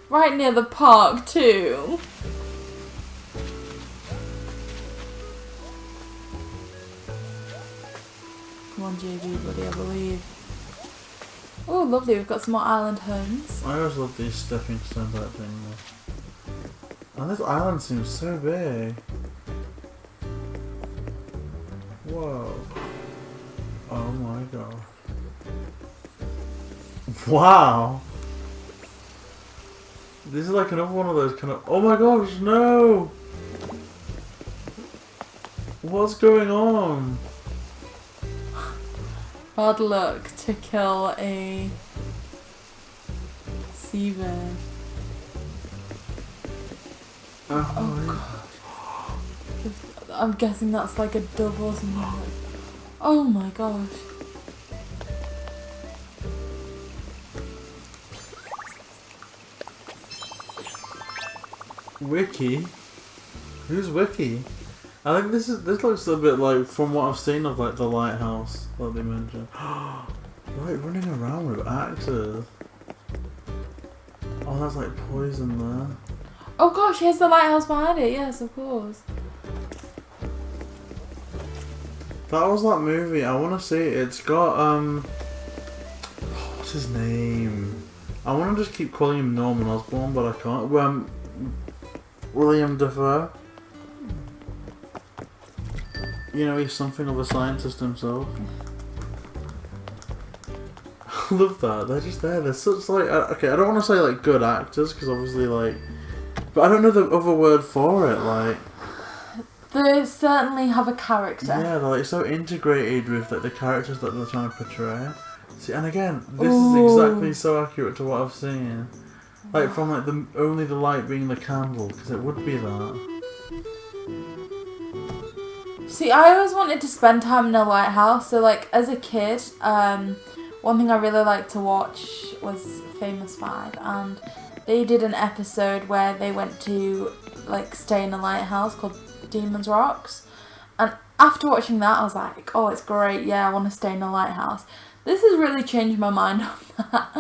Speaker 1: Right near the park too. Come on, JayBee, buddy, I believe. Oh, lovely, we've got some more island homes.
Speaker 2: I always love these stepping stone type things. And this island seems so big. Whoa. Oh my god. Wow. This is like another one of those kind of... Oh my gosh, no! What's going on?
Speaker 1: Bad luck to kill a seabird.
Speaker 2: Oh
Speaker 1: God. I'm guessing that's like a dove or something. Like... Oh my gosh.
Speaker 2: Wiki? Who's Wiki? I think this looks a bit like, from what I've seen of like the Lighthouse that they mentioned. Right, running around with axes. Oh, that's like poison there.
Speaker 1: Oh gosh, here's the lighthouse behind it. Yes, of course.
Speaker 2: That was that movie. I want to see it. It's got what's his name? I want to just keep calling him Norman Osborn, but I can't. Willem Dafoe. You know, he's something of a scientist himself. I love that. They're just there. They're such like... okay, I don't want to say like good actors, because obviously like... But I don't know the other word for it, like...
Speaker 1: They certainly have a character.
Speaker 2: Yeah, they're like so integrated with like the characters that they're trying to portray. See, and again, this is exactly so accurate to what I've seen. Like from like only the light being the candle, because it would be that.
Speaker 1: See, I always wanted to spend time in a lighthouse. So, like, as a kid, one thing I really liked to watch was Famous Five, and they did an episode where they went to, like, stay in a lighthouse called Demon's Rocks. And after watching that, I was like, oh, it's great. Yeah, I want to stay in a lighthouse. This has really changed my mind on that.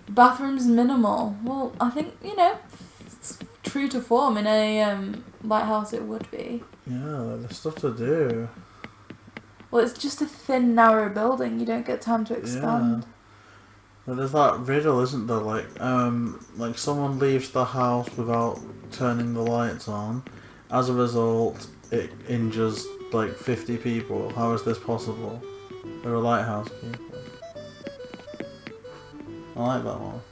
Speaker 1: Bathroom's minimal. Well, I think, you know, it's true to form. In a lighthouse, it would be.
Speaker 2: Yeah, there's stuff to do.
Speaker 1: Well, it's just a thin, narrow building. You don't get time to expand.
Speaker 2: Yeah. But there's that riddle, isn't there? Like someone leaves the house without turning the lights on. As a result, it injures like 50 people. How is this possible? They're a lighthouse keeper. I like that one.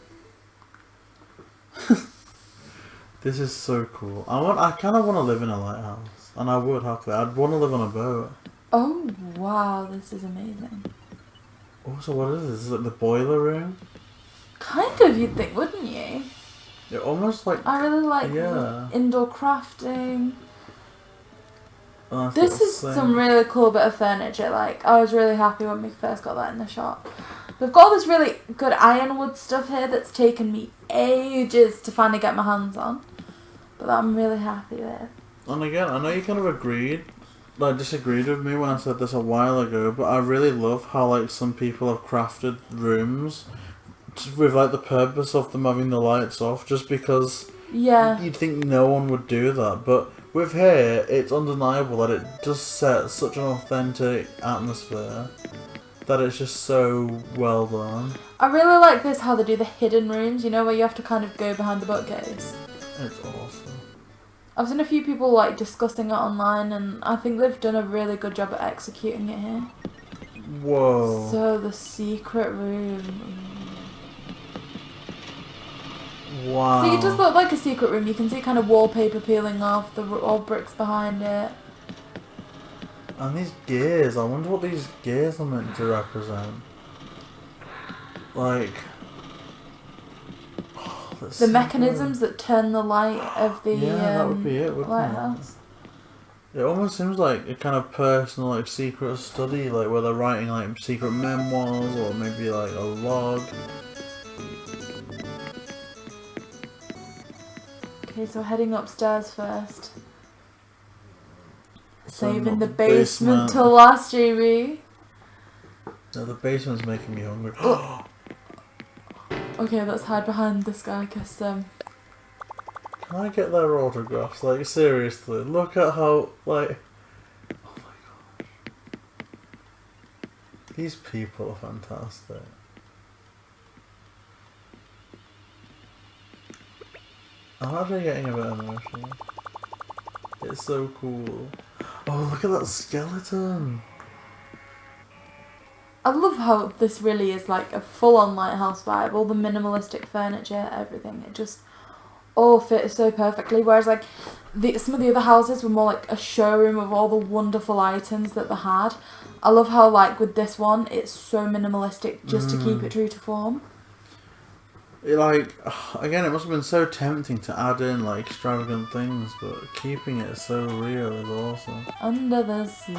Speaker 2: This is so cool. I kind of want to live in a lighthouse, and I would happily. I'd want to live on a boat.
Speaker 1: Oh wow, this is amazing.
Speaker 2: Also, what is this? Is it the boiler room?
Speaker 1: Kind of, you'd think, wouldn't you?
Speaker 2: It almost like...
Speaker 1: I really like
Speaker 2: Yeah.
Speaker 1: indoor crafting.
Speaker 2: Oh,
Speaker 1: This is some really cool bit of furniture. Like, I was really happy when we first got that in the shop. They've got all this really good ironwood stuff here that's taken me ages to finally get my hands on. But that I'm really happy with.
Speaker 2: And again, I know you kind of disagreed with me when I said this a while ago, but I really love how, like, some people have crafted rooms with, like, the purpose of them having the lights off, just because you'd think no one would do that. But with here, it's undeniable that it just sets such an authentic atmosphere that it's just so well done.
Speaker 1: I really like this, how they do the hidden rooms, you know, where you have to kind of go behind the bookcase.
Speaker 2: It's awesome.
Speaker 1: I've seen a few people, like, discussing it online, and I think they've done a really good job at executing it here.
Speaker 2: Whoa.
Speaker 1: So, the secret room.
Speaker 2: Wow.
Speaker 1: See, it does look like a secret room. You can see kind of wallpaper peeling off, the old bricks behind it.
Speaker 2: And these gears, I wonder what these gears are meant to represent. Like...
Speaker 1: the mechanisms that turn the light of the
Speaker 2: that would be it, wouldn't
Speaker 1: lighthouse.
Speaker 2: It almost seems like a kind of personal, like, secret study, like where they're writing like secret memoirs or maybe like a log.
Speaker 1: Okay, so heading upstairs first.
Speaker 2: So
Speaker 1: Saving the
Speaker 2: not
Speaker 1: basement till last, JayBee.
Speaker 2: No, the basement's making me hungry.
Speaker 1: Okay, let's hide behind this guy, because
Speaker 2: Can I get their autographs? Like, seriously, look at how, like... Oh my gosh. These people are fantastic. I'm actually getting a bit emotional. It's so cool. Oh, look at that skeleton!
Speaker 1: I love how this really is like a full-on lighthouse vibe. All the minimalistic furniture, everything. It just all fits so perfectly. Whereas like some of the other houses were more like a showroom of all the wonderful items that they had. I love how like with this one, it's so minimalistic just to keep it true to form.
Speaker 2: Like, again, it must have been so tempting to add in like extravagant things, but keeping it so real is awesome.
Speaker 1: Under the sea.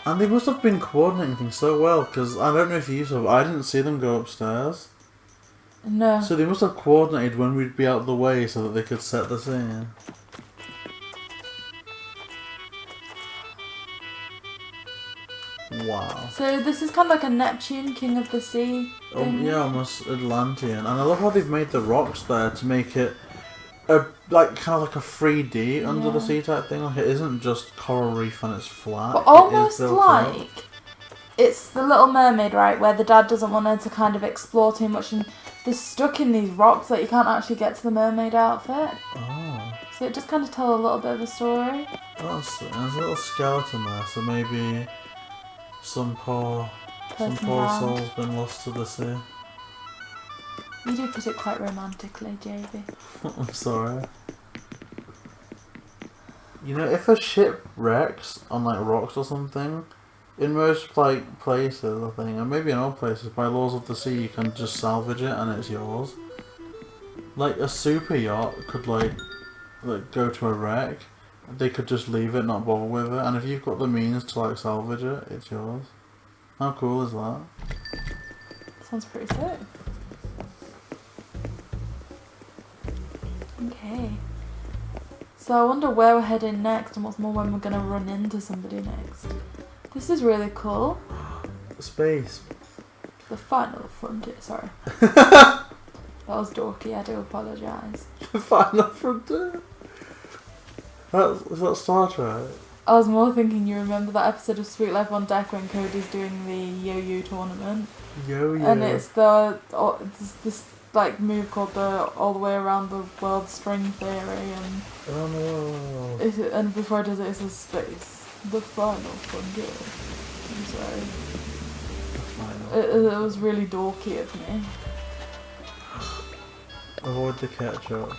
Speaker 2: And they must have been coordinating things so well, because I don't know if you saw, but I didn't see them go upstairs.
Speaker 1: No.
Speaker 2: So they must have coordinated when we'd be out of the way so that they could set the scene. Wow.
Speaker 1: So this is kind of like a Neptune, King of the Sea thing.
Speaker 2: Yeah, almost Atlantean. And I love how they've made the rocks there to make it a like kind of like a 3D under the sea type thing. Like, it isn't just coral reef and it's flat.
Speaker 1: But almost like it's the Little Mermaid, right, where the dad doesn't want her to kind of explore too much, and they're stuck in these rocks that you can't actually get to the mermaid outfit.
Speaker 2: Oh.
Speaker 1: So it just kind of tells a little bit of a story.
Speaker 2: There's a little skeleton there, so maybe some poor soul's been lost to the sea.
Speaker 1: You do put it quite romantically, JayBee.
Speaker 2: I'm sorry. You know, if a ship wrecks on like rocks or something, in most like places, I think, and maybe in all places, by laws of the sea, you can just salvage it and it's yours. Like a super yacht could like go to a wreck, they could just leave it, not bother with it, and if you've got the means to like salvage it, it's yours. How cool is that?
Speaker 1: Sounds pretty sick. Okay. So I wonder where we're heading next, and what's more, when we're going to run into somebody next. This is really cool.
Speaker 2: Space.
Speaker 1: The final frontier, sorry. That was dorky, I do apologise.
Speaker 2: The final frontier? Is that Star Trek?
Speaker 1: I was more thinking you remember that episode of Sweet Life on Deck when Cody's doing the yo-yo tournament?
Speaker 2: Yo-yo.
Speaker 1: And it's this like move called the all the way around the world string theory, and
Speaker 2: oh no.
Speaker 1: and before it does it, it says space, the final frontier. I'm sorry. It was really dorky of me.
Speaker 2: Avoid the ketchup.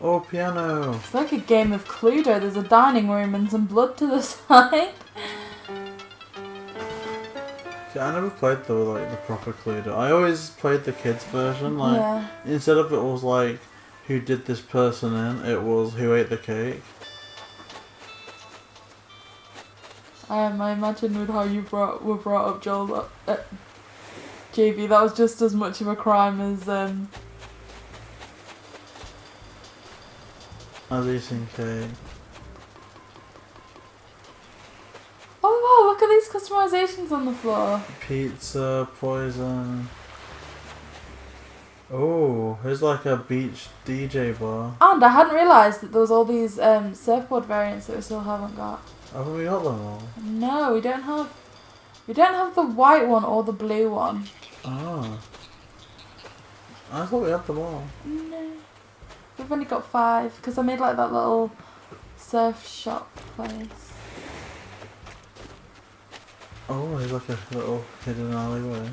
Speaker 2: Oh, piano.
Speaker 1: It's like a game of Cluedo. There's a dining room and some blood to the side.
Speaker 2: See, I never played the proper Cluedo. I always played the kids version. Like instead of it was like who did this person in, it was who ate the cake.
Speaker 1: I imagine with how you were brought up, Joel, JayBee, that was just as much of a crime as
Speaker 2: eating cake.
Speaker 1: Oh wow, look at these customizations on the floor.
Speaker 2: Pizza, poison. Oh, here's like a beach DJ bar.
Speaker 1: And I hadn't realised that there was all these surfboard variants that we still haven't got.
Speaker 2: Haven't we got them all?
Speaker 1: No, we don't have. We don't have the white one or the blue one.
Speaker 2: Oh. I thought we had them all.
Speaker 1: No. We've only got 5 because I made like that little surf shop place.
Speaker 2: Oh, there's like a little hidden alleyway.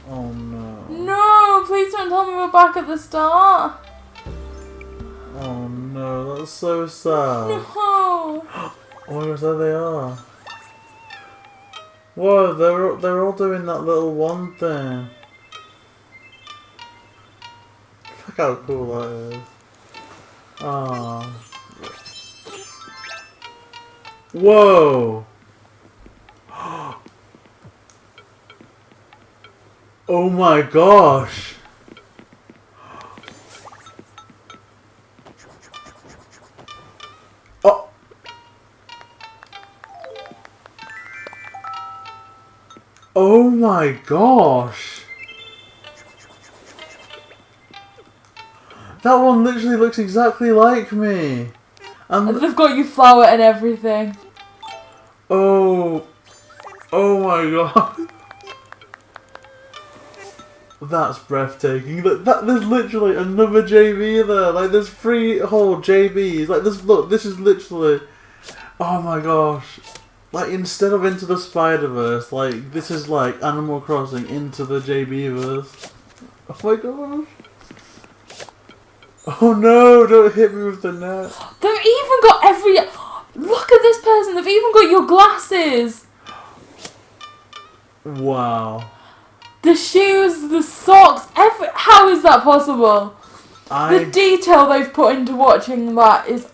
Speaker 2: Oh no.
Speaker 1: No, please don't tell me we're back at the start.
Speaker 2: Oh no, that's so sad.
Speaker 1: No.
Speaker 2: Oh my gosh, there they are. Whoa, they're all doing that little one thing. Look how cool that is. Ah. Whoa. Oh my gosh. Oh. Oh my gosh. That one literally looks exactly like me.
Speaker 1: And they've got you flour and everything.
Speaker 2: Oh. Oh my god. That's breathtaking. There's literally another JayBee there. Like, there's 3 whole JayBees. Like, look, this is literally... Oh my gosh. Like, instead of Into the Spider-Verse, like, this is like Animal Crossing into the JayBee-verse. Oh my gosh. Oh no, don't hit me with the net.
Speaker 1: They've even got every... Look at this person. They've even got your glasses.
Speaker 2: Wow.
Speaker 1: The shoes, the socks, how is that possible? The detail they've put into watching that is...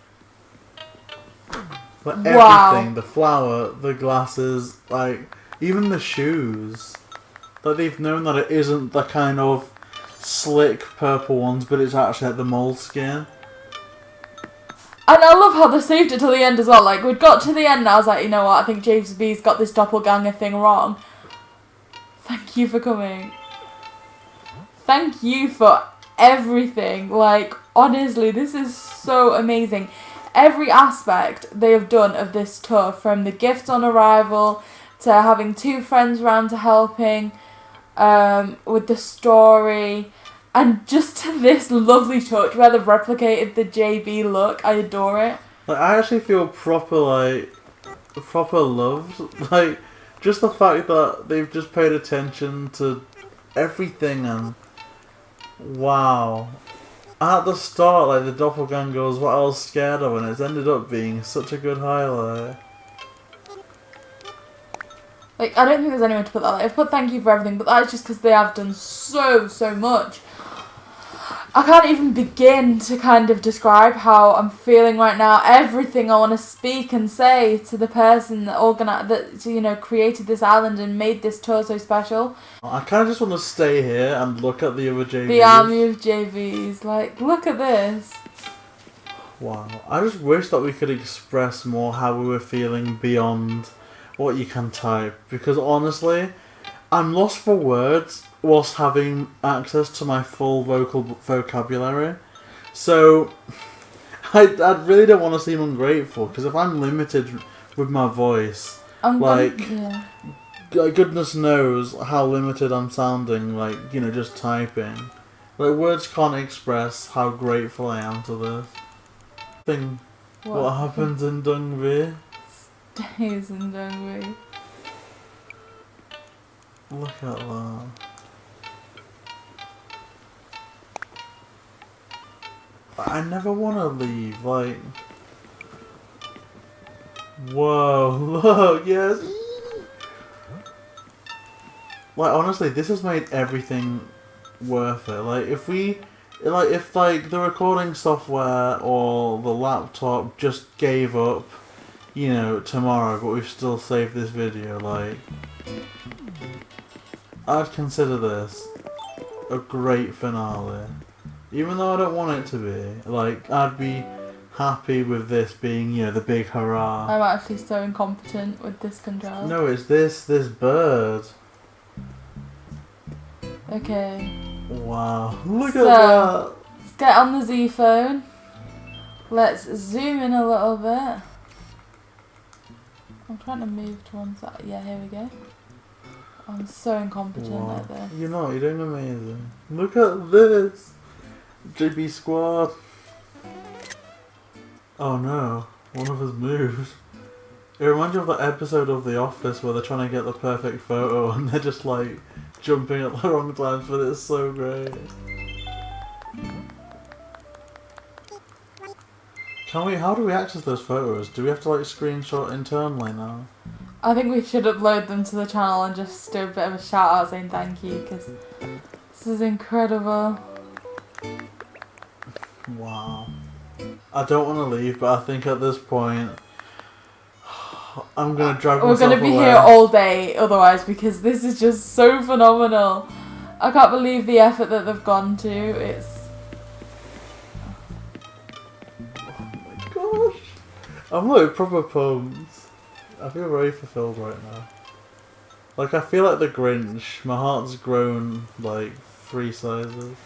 Speaker 2: Like
Speaker 1: wow.
Speaker 2: Everything, the flower, the glasses, like, even the shoes. Like, they've known that it isn't the kind of slick purple ones, but it's actually like the moleskin.
Speaker 1: And I love how they saved it till the end as well. Like, we'd got to the end and I was like, you know what, I think JayBee's got this doppelganger thing wrong. Thank you for coming. Thank you for everything. Like, honestly, this is so amazing. Every aspect they have done of this tour, from the gifts on arrival to having 2 friends round to helping with the story, and just to this lovely touch where they've replicated the JayBee look. I adore it.
Speaker 2: Like, I actually feel proper loved. Like, just the fact that they've just paid attention to everything, and wow. At the start, like, the doppelganger was what I was scared of, and it's ended up being such a good highlight.
Speaker 1: Like, I don't think there's anywhere to put that. Like, I've put thank you for everything, but that's just because they have done so much. I can't even begin to kind of describe how I'm feeling right now. Everything I want to speak and say to the person that created this island and made this tour so special.
Speaker 2: I kind of just want to stay here and look at the other JayBees.
Speaker 1: The army of JayBees. Like, look at this.
Speaker 2: Wow. I just wish that we could express more how we were feeling beyond what you can type. Because honestly, I'm lost for words whilst having access to my full vocal vocabulary. So, I really don't want to seem ungrateful, because if I'm limited with my voice, goodness knows how limited I'm sounding, like, just typing. Like, words can't express how grateful I am to this. What happens in Dungby?
Speaker 1: Stays in Dungby.
Speaker 2: Look at that. I never want to leave. Like, whoa, look, yes. Like, honestly, this has made everything worth it. Like, if the recording software or the laptop just gave up, you know, tomorrow, but we've still saved this video, like, I'd consider this a great finale. Even though I don't want it to be. Like, I'd be happy with this being, you know, the big hurrah.
Speaker 1: I'm actually so incompetent with this control.
Speaker 2: No, it's this bird.
Speaker 1: Okay.
Speaker 2: Wow. Look at that.
Speaker 1: Let's get on the Z phone. Let's zoom in a little bit. I'm trying to move to one side. Yeah, here we go. I'm so incompetent at this.
Speaker 2: You know, you're doing amazing. Look at this. JayBee squad. Oh no, one of us moved. It reminds you of that episode of The Office where they're trying to get the perfect photo and they're just like jumping at the wrong times, but it's so great. How do we access those photos? Do we have to like screenshot internally now?
Speaker 1: I think we should upload them to the channel and just do a bit of a shout out saying thank you, because this is incredible.
Speaker 2: Wow. I don't want to leave, but I think at this point I'm going to drag myself
Speaker 1: We're going to be
Speaker 2: away.
Speaker 1: here all day otherwise, because this is just so phenomenal. I can't believe the effort that they've gone to. It's...
Speaker 2: Oh my gosh. I'm like proper pumped. I feel very fulfilled right now. Like, I feel like the Grinch. My heart's grown like 3 sizes.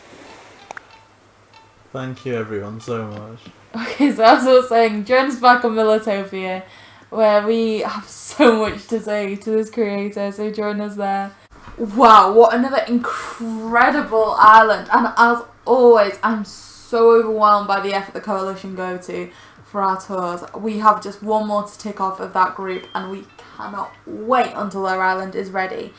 Speaker 2: Thank you everyone so much.
Speaker 1: Okay, so as I was saying, join us back on Militopia, where we have so much to say to this creator, so join us there. Wow, what another incredible island, and as always, I'm so overwhelmed by the effort the Coalition go to for our tours. We have just one more to tick off of that group, and we cannot wait until our island is ready.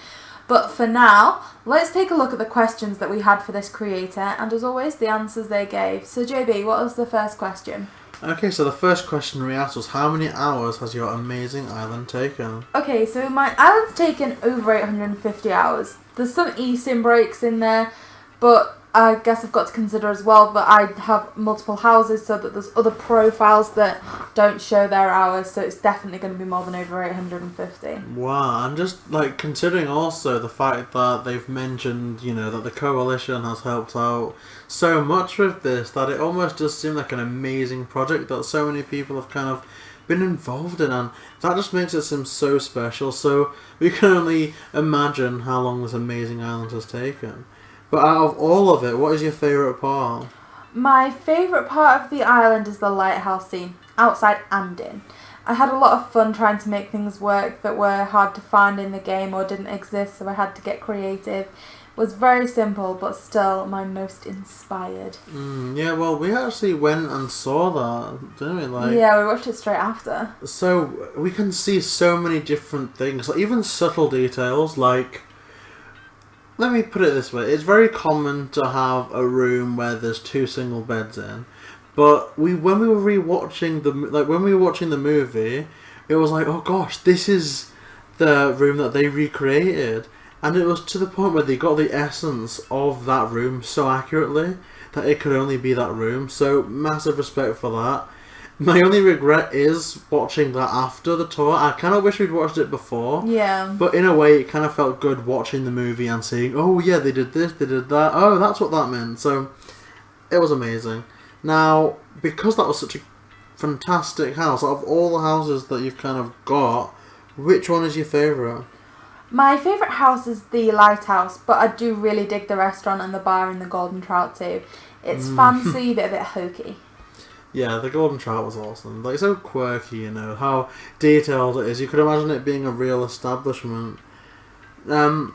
Speaker 1: But for now, let's take a look at the questions that we had for this creator, and as always, the answers they gave. So JayBee, what was the first question?
Speaker 2: Okay, so the first question we asked was, how many hours has your amazing island taken?
Speaker 1: Okay, so my island's taken over 850 hours. There's some eSIM breaks in there, but I guess I've got to consider as well that I have multiple houses, so that there's other profiles that don't show their hours, so it's definitely going to be more than over 850.
Speaker 2: Wow, and just like considering also the fact that they've mentioned, you know, that the Coalition has helped out so much with this, that it almost does seem like an amazing project that so many people have kind of been involved in, and that just makes it seem so special. So we can only imagine how long this amazing island has taken. But out of all of it, what is your favourite part?
Speaker 1: My favourite part of the island is the lighthouse scene, outside and in. I had a lot of fun trying to make things work that were hard to find in the game or didn't exist, so I had to get creative. It was very simple, but still my most inspired.
Speaker 2: Yeah, well, we actually went and saw that, didn't we? Like,
Speaker 1: yeah, we watched it straight after.
Speaker 2: So we can see so many different things, like even subtle details, like... Let me put it this way, it's very common to have a room where there's 2 single beds in, but when we were rewatching when we were watching the movie, it was like, oh gosh, this is the room that they recreated, and it was to the point where they got the essence of that room so accurately that it could only be that room, so massive respect for that. My only regret is watching that after the tour. I kind of wish we'd watched it before.
Speaker 1: Yeah.
Speaker 2: But in a way, it kind of felt good watching the movie and seeing, oh yeah, they did this, they did that. Oh, that's what that meant. So, it was amazing. Now, because that was such a fantastic house, out of all the houses that you've kind of got, which one is your favourite?
Speaker 1: My favourite house is the Lighthouse, but I do really dig the restaurant and the bar in the Golden Trout too. It's fancy, but a bit hokey.
Speaker 2: Yeah, the Golden Trout was awesome. Like, so quirky, you know, how detailed it is. You could imagine it being a real establishment. Now,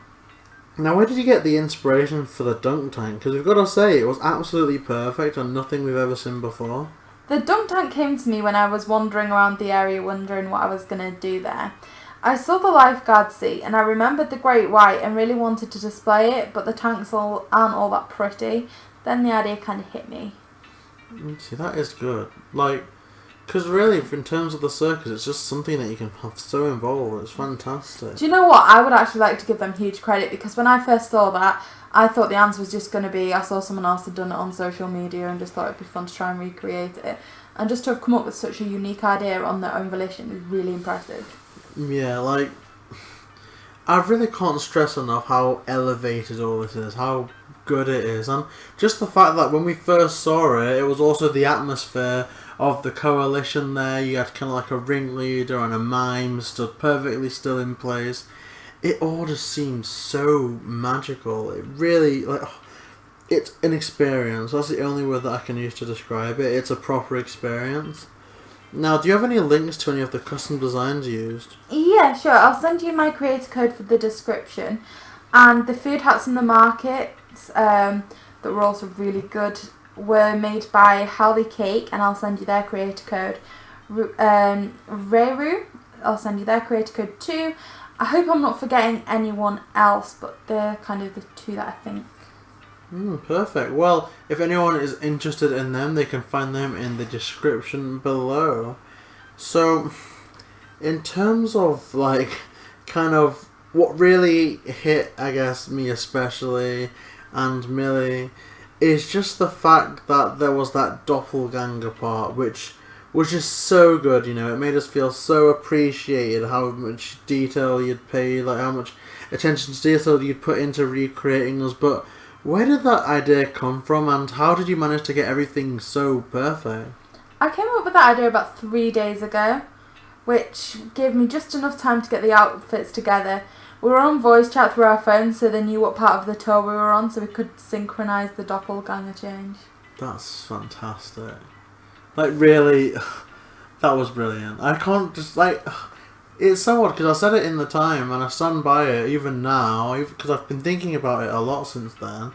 Speaker 2: where did you get the inspiration for the dunk tank? Because we've got to say, it was absolutely perfect and nothing we've ever seen before.
Speaker 1: The dunk tank came to me when I was wandering around the area wondering what I was going to do there. I saw the lifeguard seat and I remembered the Great White and really wanted to display it, but the tanks aren't all that pretty. Then the idea kind of hit me.
Speaker 2: See, that is good. Like, because really, in terms of the circus, it's just something that you can have so involved. It's fantastic.
Speaker 1: Do you know what? I would actually like to give them huge credit, because when I first saw that, I thought the answer was just going to be I saw someone else had done it on social media and just thought it'd be fun to try and recreate it. And just to have come up with such a unique idea on their own volition is really impressive.
Speaker 2: Yeah, like, I really can't stress enough how elevated all this is, how good it is, and just the fact that when we first saw it, it was also the atmosphere of the coalition there. You had kind of like a ringleader and a mime stood perfectly still in place. It all just seems so magical. It really, like, it's an experience. That's the only word that I can use to describe it. It's a proper experience. Now, do you have any links to any of the custom designs used?
Speaker 1: Yeah, sure. I'll send you my creator code for the description. And the food huts in the markets that were also really good were made by Howliecake, and I'll send you their creator code. Reiru, I'll send you their creator code too. I hope I'm not forgetting anyone else, but they're kind of the two that I think.
Speaker 2: Perfect. Well, if anyone is interested in them, they can find them in the description below. So, in terms of, like, kind of what really hit, I guess, me especially, and Millie, is just the fact that there was that doppelganger part, which was just so good, you know. It made us feel so appreciated how much detail you'd paid, like how much attention to detail you'd put into recreating us. But where did that idea come from, and how did you manage to get everything so perfect?
Speaker 1: I came up with that idea about 3 days ago, which gave me just enough time to get the outfits together. We were on voice chat through our phones, so they knew what part of the tour we were on, so we could synchronise the doppelganger change.
Speaker 2: That's fantastic. Like, really, that was brilliant. I can't just, like, it's so odd, because I said it in the time, and I stand by it even now, because I've been thinking about it a lot since then,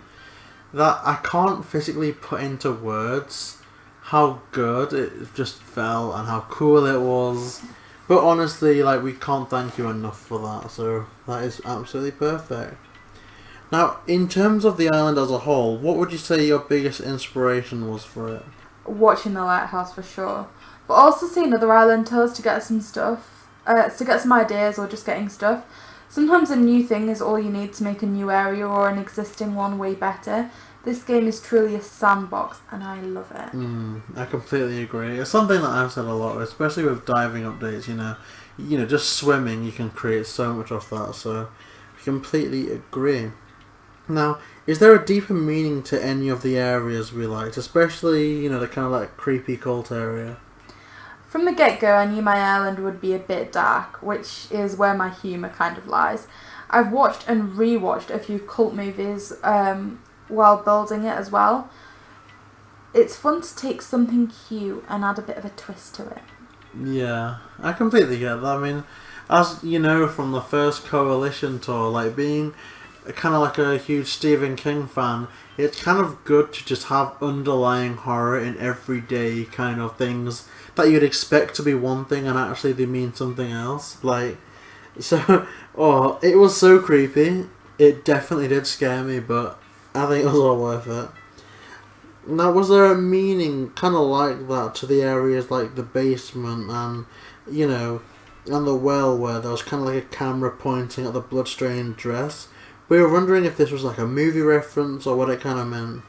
Speaker 2: that I can't physically put into words how good it just felt, and how cool it was. But honestly, like, we can't thank you enough for that, so that is absolutely perfect. Now, in terms of the island as a whole, what would you say your biggest inspiration was for it?
Speaker 1: Watching the Lighthouse for sure, but also seeing other island tours to get some stuff, to get some ideas, or just getting stuff. Sometimes a new thing is all you need to make a new area or an existing one way better. This game is truly a sandbox, and I love it.
Speaker 2: I completely agree. It's something that I've said a lot, especially with diving updates. You know, just swimming, you can create so much of that. So, I completely agree. Now, is there a deeper meaning to any of the areas we liked, especially, you know, the kind of like creepy cult area?
Speaker 1: From the get-go, I knew my island would be a bit dark, which is where my humour kind of lies. I've watched and rewatched a few cult movies while building it as well. It's fun to take something cute and add a bit of a twist to it.
Speaker 2: Yeah, I completely get that. I mean, as you know from the first Coalition tour, like being kind of like a huge Stephen King fan, it's kind of good to just have underlying horror in everyday kind of things that you'd expect to be one thing and actually they mean something else. Like, so, oh, it was so creepy. It definitely did scare me, but I think it was all worth it. Now, was there a meaning kind of like that to the areas like the basement and, you know, and the well where there was kind of like a camera pointing at the bloodstained dress? We were wondering if this was like a movie reference or what it kind of meant.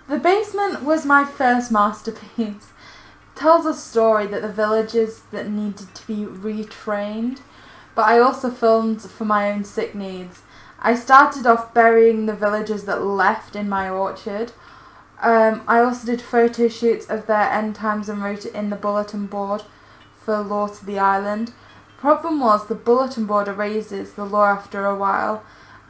Speaker 1: The basement was my first masterpiece. It tells a story that the villagers that needed to be retrained, but I also filmed for my own sick needs. I started off burying the villagers that left in my orchard. I also did photo shoots of their end times and wrote it in the bulletin board for lore to the island. The problem was the bulletin board erases the lore after a while.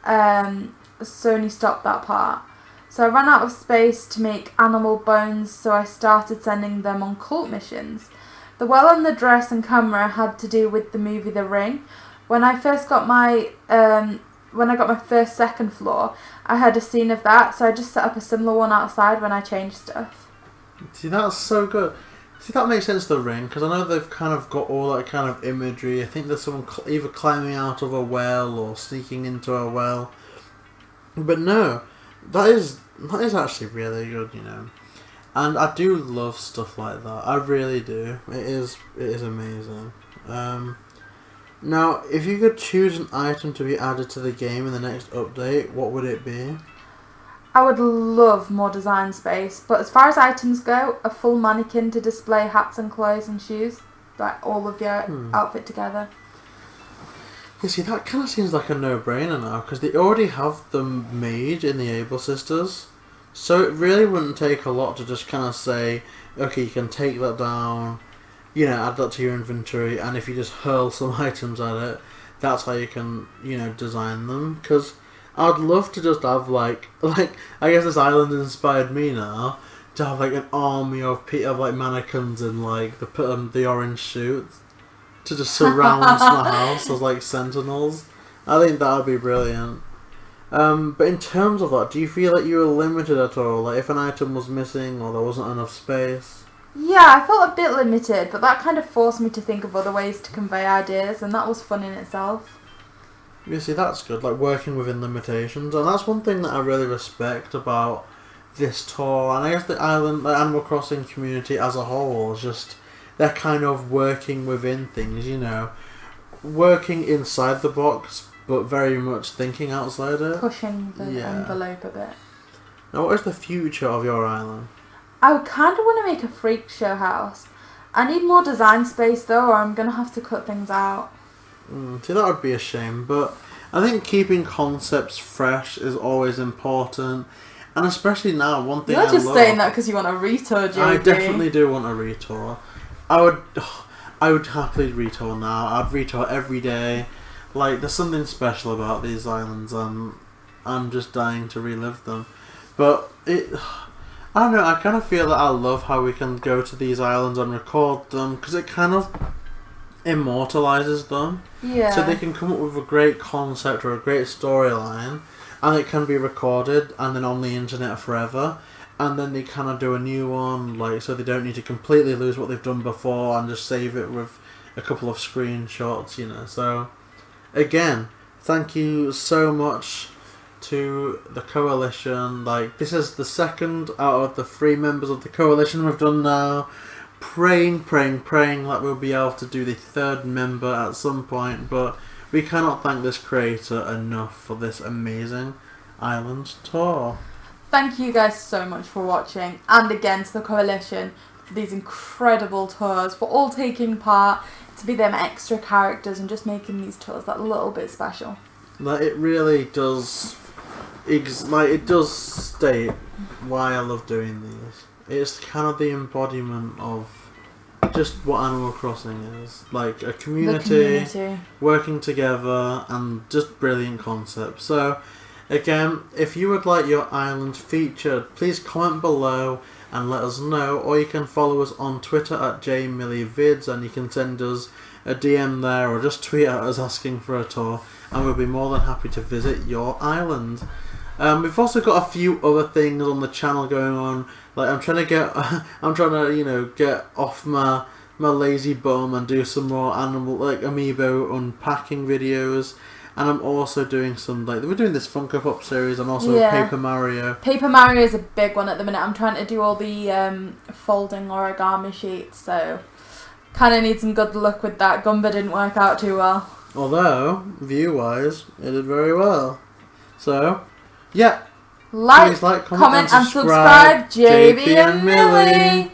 Speaker 1: Sony stopped that part. So I ran out of space to make animal bones, so I started sending them on cult missions. The well and the dress and camera had to do with the movie The Ring. When I got my first second floor, I had a scene of that, so I just set up a similar one outside when I changed stuff.
Speaker 2: See, that's so good. See, that makes sense, The Ring, because I know they've kind of got all that kind of imagery. I think there's someone either climbing out of a well or sneaking into a well. But no, that is actually really good, you know. And I do love stuff like that. I really do. It is amazing. Now, if you could choose an item to be added to the game in the next update, what would it be?
Speaker 1: I would love more design space, but as far as items go, a full mannequin to display hats and clothes and shoes, like all of your outfit together.
Speaker 2: You see, that kind of seems like a no-brainer now, because they already have them made in the Able Sisters, so it really wouldn't take a lot to just kind of say, okay, you can take that down, you know, add that to your inventory, and if you just hurl some items at it, that's how you can, you know, design them, because I'd love to just have, like, I guess this island inspired me now, to have, like, an army of like, mannequins in, like, the orange suits, to just surround my house as, like, sentinels. I think that would be brilliant. But in terms of that, do you feel like you were limited at all? Like, if an item was missing, or there wasn't enough space?
Speaker 1: Yeah, I felt a bit limited, but that kind of forced me to think of other ways to convey ideas, and that was fun in itself.
Speaker 2: You see, that's good, like working within limitations, and that's one thing that I really respect about this tour, and I guess the island, the Animal Crossing community as a whole, is just, they're kind of working within things, you know, working inside the box, but very much thinking outside it.
Speaker 1: Pushing the envelope a bit.
Speaker 2: Now, what is the future of your island?
Speaker 1: I would kind of want to make a freak show house. I need more design space though, or I'm going to have to cut things out.
Speaker 2: See, that would be a shame, but I think keeping concepts fresh is always important, and especially now, one thing
Speaker 1: You're just saying that because you want a retour, JayBee.
Speaker 2: I definitely do want a retour. I would happily retour now. I'd retour every day. Like, there's something special about these islands, and I'm just dying to relive them. But I don't know, I kind of feel that I love how we can go to these islands and record them, because it kind of immortalizes them.
Speaker 1: Yeah.
Speaker 2: So they can come up with a great concept or a great storyline, and it can be recorded and then on the internet forever, and then they kind of do a new one, like, so they don't need to completely lose what they've done before and just save it with a couple of screenshots, you know. So again, thank you so much to the coalition. Like, this is the second out of the 3 members of the coalition we've done now. Praying that we'll be able to do the 3rd member at some point, but we cannot thank this creator enough for this amazing island tour.
Speaker 1: Thank you guys so much for watching, and again to the coalition for these incredible tours, for all taking part, to be them extra characters and just making these tours that little bit special.
Speaker 2: Like, it really does, it does state why I love doing these. It's kind of the embodiment of just what Animal Crossing is. Like, a community working together and just brilliant concepts. So, again, if you would like your island featured, please comment below and let us know. Or you can follow us on Twitter at JMillyVids, and you can send us a DM there or just tweet at us asking for a tour, and we'll be more than happy to visit your island. We've also got a few other things on the channel going on. Like, I'm trying to, you know, get off my lazy bum and do some more amiibo unpacking videos. And I'm also doing some, like, we're doing this Funko Pop series and also Paper Mario.
Speaker 1: Paper Mario is a big one at the minute. I'm trying to do all the folding origami sheets, so kind of need some good luck with that. Gumba didn't work out too well.
Speaker 2: Although, view-wise, it did very well. So, yeah.
Speaker 1: Like, comment, and subscribe. JayBee and Millie.